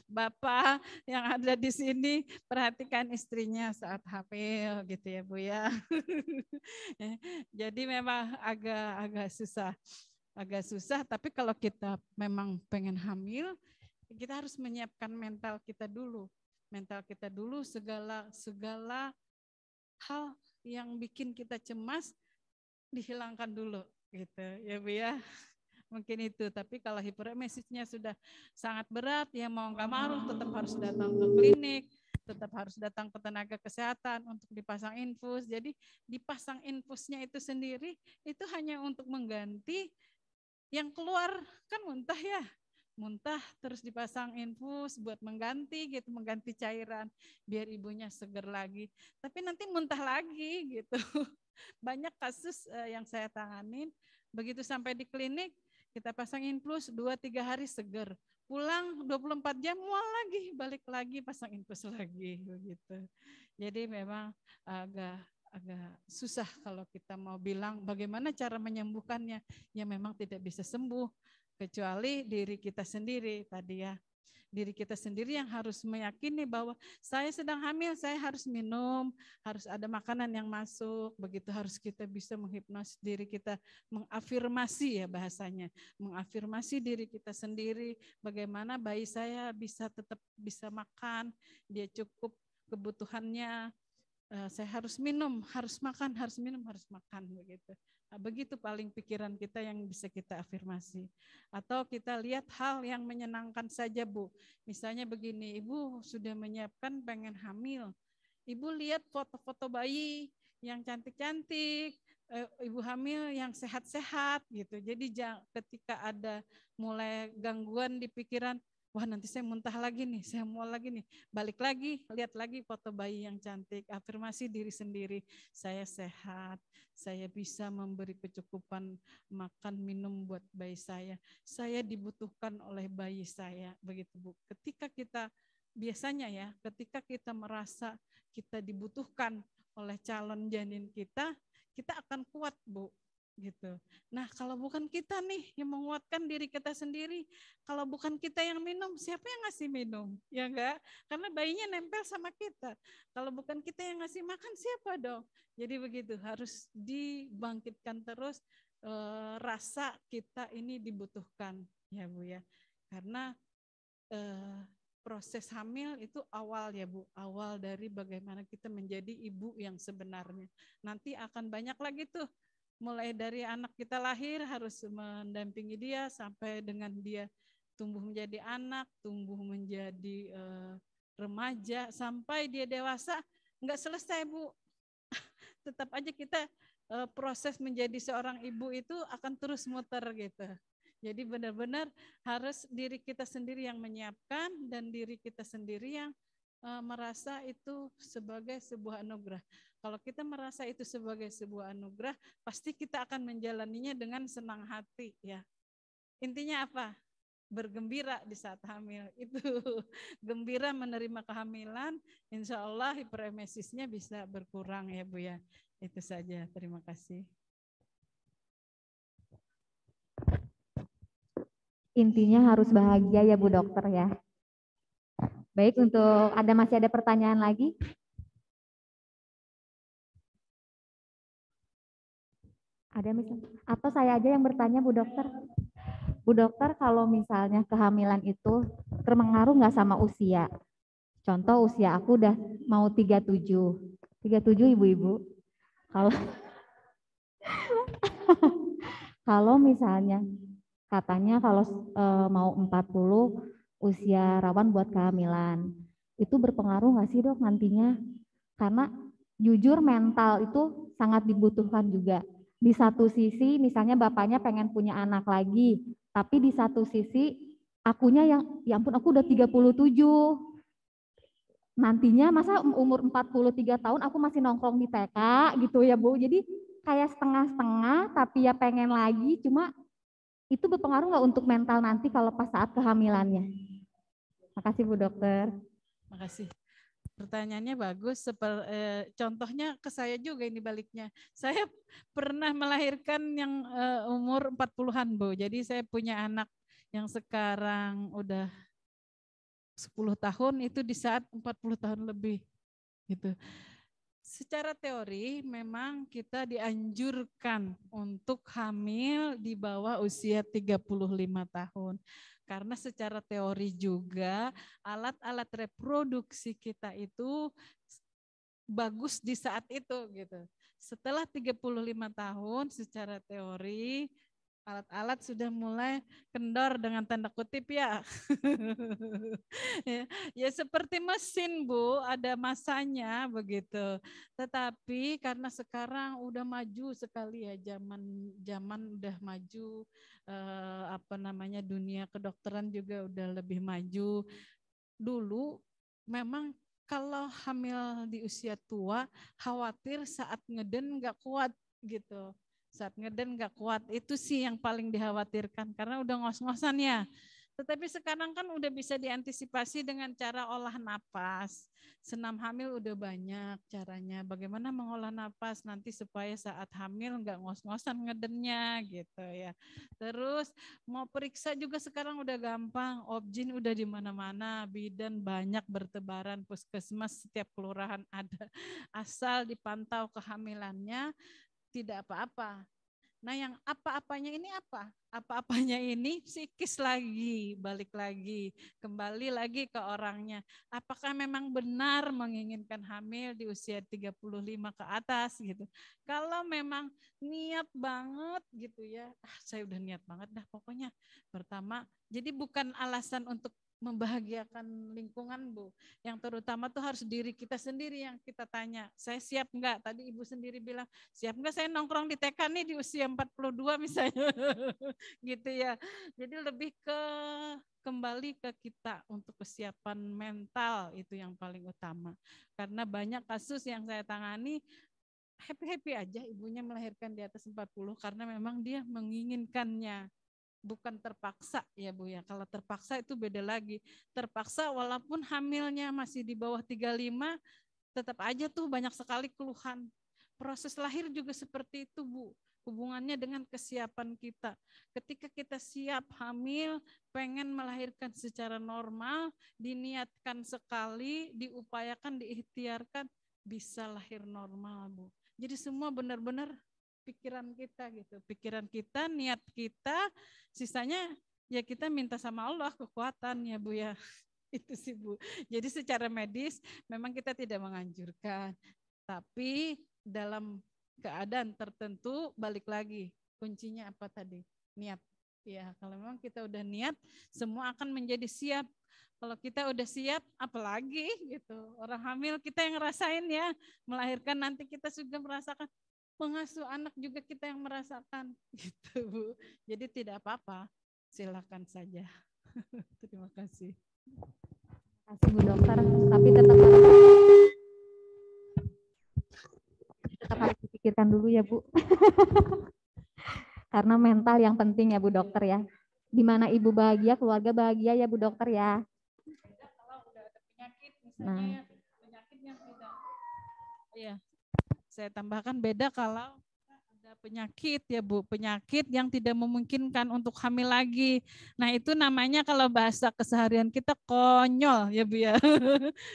Bapak yang ada di sini perhatikan istrinya saat hamil gitu ya Bu ya. Jadi memang agak susah, tapi kalau kita memang pengen hamil, kita harus menyiapkan mental kita dulu. Mental kita dulu, segala hal yang bikin kita cemas dihilangkan dulu gitu ya Bu ya. Mungkin itu, tapi kalau hiperemesisnya sudah sangat berat, ya mau nggak mau tetap harus datang ke klinik, tetap harus datang ke tenaga kesehatan untuk dipasang infus. Jadi dipasang infusnya itu sendiri itu hanya untuk mengganti yang keluar kan muntah ya, muntah terus dipasang infus buat mengganti gitu, mengganti cairan biar ibunya seger lagi. Tapi nanti muntah lagi gitu. Banyak kasus yang saya tanganin, begitu sampai di klinik kita pasang infus 2-3 hari seger. Pulang 24 jam mual lagi, balik lagi pasang infus lagi begitu. Jadi memang agak susah kalau kita mau bilang bagaimana cara menyembuhkannya. Ya memang tidak bisa sembuh kecuali diri kita sendiri tadi ya. Diri kita sendiri yang harus meyakini bahwa saya sedang hamil, saya harus minum, harus ada makanan yang masuk, begitu harus kita bisa menghipnosis diri kita, mengafirmasi ya bahasanya, mengafirmasi diri kita sendiri, bagaimana bayi saya bisa tetap bisa makan, dia cukup kebutuhannya, saya harus minum, harus makan, harus minum, harus makan begitu. Nah, begitu paling pikiran kita yang bisa kita afirmasi. Atau kita lihat hal yang menyenangkan saja Bu. Misalnya begini, Ibu sudah menyiapkan pengen hamil. Ibu lihat foto-foto bayi yang cantik-cantik, ibu hamil yang sehat-sehat gitu. Jadi ketika ada mulai gangguan di pikiran, wah nanti saya muntah lagi nih, saya mual lagi nih. Balik lagi, lihat lagi foto bayi yang cantik, afirmasi diri sendiri. Saya sehat, saya bisa memberi kecukupan makan minum buat bayi saya. Saya dibutuhkan oleh bayi saya, begitu Bu. Ketika kita, biasanya ya, ketika kita merasa kita dibutuhkan oleh calon janin kita akan kuat Bu. Gitu. Nah kalau bukan kita nih yang menguatkan diri kita sendiri, kalau bukan kita yang minum, siapa yang ngasih minum? Ya enggak? Karena bayinya nempel sama kita. Kalau bukan kita yang ngasih makan, siapa dong? Jadi begitu, harus dibangkitkan terus rasa kita ini dibutuhkan, ya Bu ya. Karena proses hamil itu awal ya Bu, awal dari bagaimana kita menjadi ibu yang sebenarnya. Nanti akan banyak lagi tuh, mulai dari anak kita lahir harus mendampingi dia sampai dengan dia tumbuh menjadi anak, tumbuh menjadi remaja, sampai dia dewasa, enggak selesai Bu. Tetap aja kita proses menjadi seorang ibu itu akan terus muter gitu. Jadi benar-benar harus diri kita sendiri yang menyiapkan dan diri kita sendiri yang merasa itu sebagai sebuah anugerah. Kalau kita merasa itu sebagai sebuah anugerah, pasti kita akan menjalaninya dengan senang hati ya. Intinya apa? Bergembira di saat hamil. Itu gembira menerima kehamilan, insya Allah hiperemesisnya bisa berkurang ya Bu ya. Itu saja, terima kasih. Intinya harus bahagia ya Bu Dokter ya. Baik, untuk masih ada pertanyaan lagi? Ada misalnya, atau saya aja yang bertanya Bu Dokter. Bu Dokter, kalau misalnya kehamilan itu terpengaruh nggak sama usia? Contoh usia aku udah mau 37 ibu-ibu. Kalau misalnya katanya kalau mau 40 usia rawan buat kehamilan, itu berpengaruh nggak sih Dok nantinya? Karena jujur mental itu sangat dibutuhkan juga. Di satu sisi misalnya bapaknya pengen punya anak lagi, tapi di satu sisi akunya yang, ya ampun aku udah 37. Nantinya masa umur 43 tahun aku masih nongkrong di TK gitu ya Bu. Jadi kayak setengah-setengah tapi ya pengen lagi, cuma itu berpengaruh nggak untuk mental nanti kalau pas saat kehamilannya? Makasih Bu Dokter. Makasih. Pertanyaannya bagus. Contohnya ke saya juga ini baliknya. Saya pernah melahirkan yang umur 40-an, Bu. Jadi saya punya anak yang sekarang udah 10 tahun, itu di saat 40 tahun lebih gitu. Secara teori memang kita dianjurkan untuk hamil di bawah usia 35 tahun. Karena secara teori juga alat-alat reproduksi kita itu bagus di saat itu gitu. Setelah 35 tahun secara teori alat-alat sudah mulai kendor dengan tanda kutip ya. Ya seperti mesin Bu, ada masanya begitu. Tetapi karena sekarang udah maju sekali ya, zaman udah maju, dunia kedokteran juga udah lebih maju. Dulu memang kalau hamil di usia tua khawatir saat ngeden nggak kuat gitu. Saat ngeden nggak kuat, itu sih yang paling dikhawatirkan karena udah ngos-ngosan ya. Tetapi sekarang kan udah bisa diantisipasi dengan cara olah napas. Senam hamil udah banyak caranya. Bagaimana mengolah napas nanti supaya saat hamil nggak ngos-ngosan ngedennya gitu ya. Terus mau periksa juga sekarang udah gampang. Objin udah di mana-mana, bidan banyak bertebaran, puskesmas setiap kelurahan ada. Asal dipantau kehamilannya tidak apa-apa. Nah yang apa-apanya ini apa? Apa-apanya ini psikis lagi, balik lagi, kembali lagi ke orangnya. Apakah memang benar menginginkan hamil di usia 35 ke atas gitu. Kalau memang niat banget gitu ya, saya udah niat banget dah pokoknya. Pertama, jadi bukan alasan untuk membahagiakan lingkungan Bu. Yang terutama tuh harus diri kita sendiri yang kita tanya. Saya siap enggak? Tadi Ibu sendiri bilang, siap enggak saya nongkrong di TK nih di usia 42 misalnya. Gitu ya. Jadi lebih kembali ke kita untuk kesiapan mental itu yang paling utama. Karena banyak kasus yang saya tangani happy-happy aja ibunya melahirkan di atas 40 karena memang dia menginginkannya. Bukan terpaksa ya Bu ya. Kalau terpaksa itu beda lagi. Terpaksa walaupun hamilnya masih di bawah 35, tetap aja tuh banyak sekali keluhan. Proses lahir juga seperti itu Bu. Hubungannya dengan kesiapan kita. Ketika kita siap hamil, pengen melahirkan secara normal, diniatkan sekali, diupayakan, diikhtiarkan, bisa lahir normal Bu. Jadi semua benar-benar pikiran kita gitu, pikiran kita, niat kita, sisanya ya kita minta sama Allah kekuatan ya Bu ya. Itu sih Bu. Jadi secara medis memang kita tidak menganjurkan, tapi dalam keadaan tertentu balik lagi kuncinya apa tadi? Niat. Ya, kalau memang kita udah niat, semua akan menjadi siap. Kalau kita udah siap, apalagi gitu. Orang hamil kita yang ngerasain ya, melahirkan nanti kita juga merasakan. Mengasuh anak juga kita yang merasakan gitu Bu. Jadi tidak apa-apa, silakan saja. Terima kasih. Terima kasih Bu Dokter, tapi tetap harus dipikirkan dulu ya Bu. Karena mental yang penting ya Bu Dokter ya. Di mana ibu bahagia, keluarga bahagia ya Bu Dokter ya. Kalau udah ada penyakit misalnya penyakit yang tidak. Iya. Saya tambahkan beda kalau ada penyakit ya Bu, penyakit yang tidak memungkinkan untuk hamil lagi. Nah itu namanya kalau bahasa keseharian kita konyol ya Bu ya.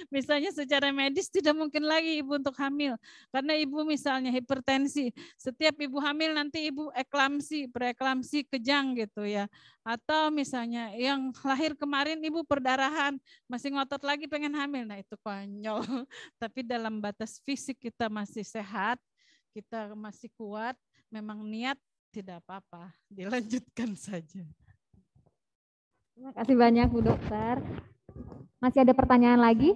Misalnya secara medis tidak mungkin lagi Ibu untuk hamil. Karena Ibu misalnya hipertensi, setiap Ibu hamil nanti Ibu eklamsi, preeklamsi, kejang gitu ya. Atau misalnya yang lahir kemarin Ibu perdarahan, masih ngotot lagi pengen hamil. Nah itu konyol. Tapi dalam batas fisik kita masih sehat, kita masih kuat, memang niat tidak apa-apa, dilanjutkan saja. Terima kasih banyak Bu Dokter. Masih ada pertanyaan lagi?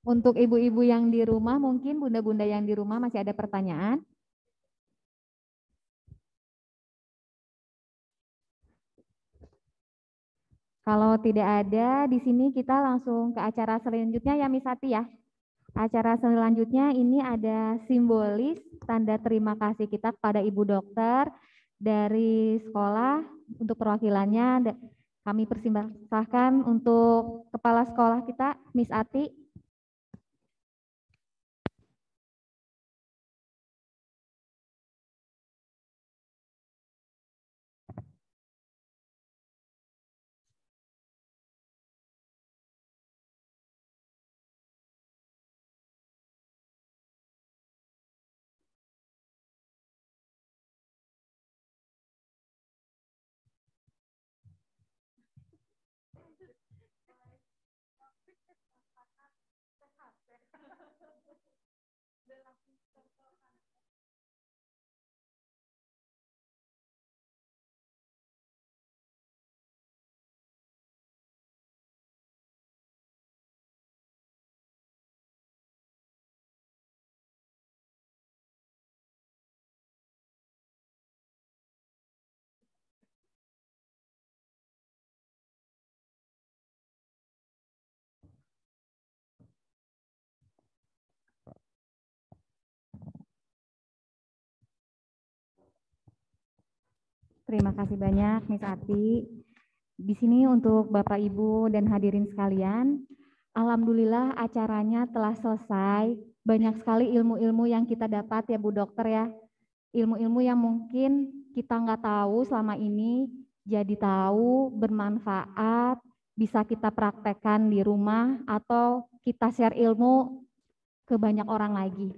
Untuk ibu-ibu yang di rumah, mungkin bunda-bunda yang di rumah masih ada pertanyaan? Kalau tidak ada, di sini kita langsung ke acara selanjutnya ya Miss Hati ya. Acara selanjutnya ini ada simbolis tanda terima kasih kita kepada Ibu Dokter Dari sekolah untuk perwakilannya kami persembahkan untuk kepala sekolah kita, Miss Ati. Terima kasih banyak, Miss Ati. Di sini untuk Bapak, Ibu, dan hadirin sekalian, alhamdulillah acaranya telah selesai. Banyak sekali ilmu-ilmu yang kita dapat ya Bu Dokter ya. Ilmu-ilmu yang mungkin kita nggak tahu selama ini, jadi tahu, bermanfaat, bisa kita praktekkan di rumah, atau kita share ilmu ke banyak orang lagi.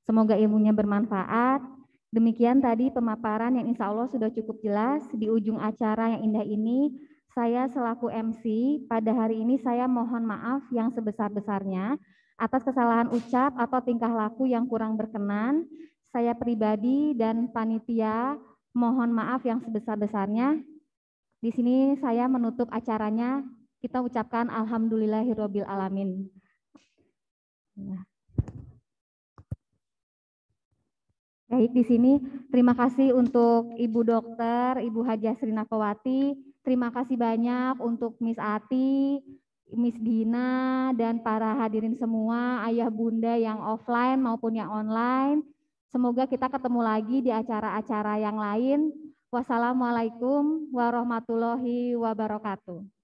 Semoga ilmunya bermanfaat. Demikian tadi pemaparan yang insya Allah sudah cukup jelas. Di ujung acara yang indah ini, saya selaku MC pada hari ini saya mohon maaf yang sebesar-besarnya atas kesalahan ucap atau tingkah laku yang kurang berkenan. Saya pribadi dan panitia mohon maaf yang sebesar-besarnya. Di sini saya menutup acaranya. Kita ucapkan alhamdulillahirabbil alamin. Baik, di sini terima kasih untuk Ibu Dokter, Ibu Hajah Srinakowati. Terima kasih banyak untuk Miss Ati, Miss Dina, dan para hadirin semua, ayah bunda yang offline maupun yang online. Semoga kita ketemu lagi di acara-acara yang lain. Wassalamualaikum warahmatullahi wabarakatuh.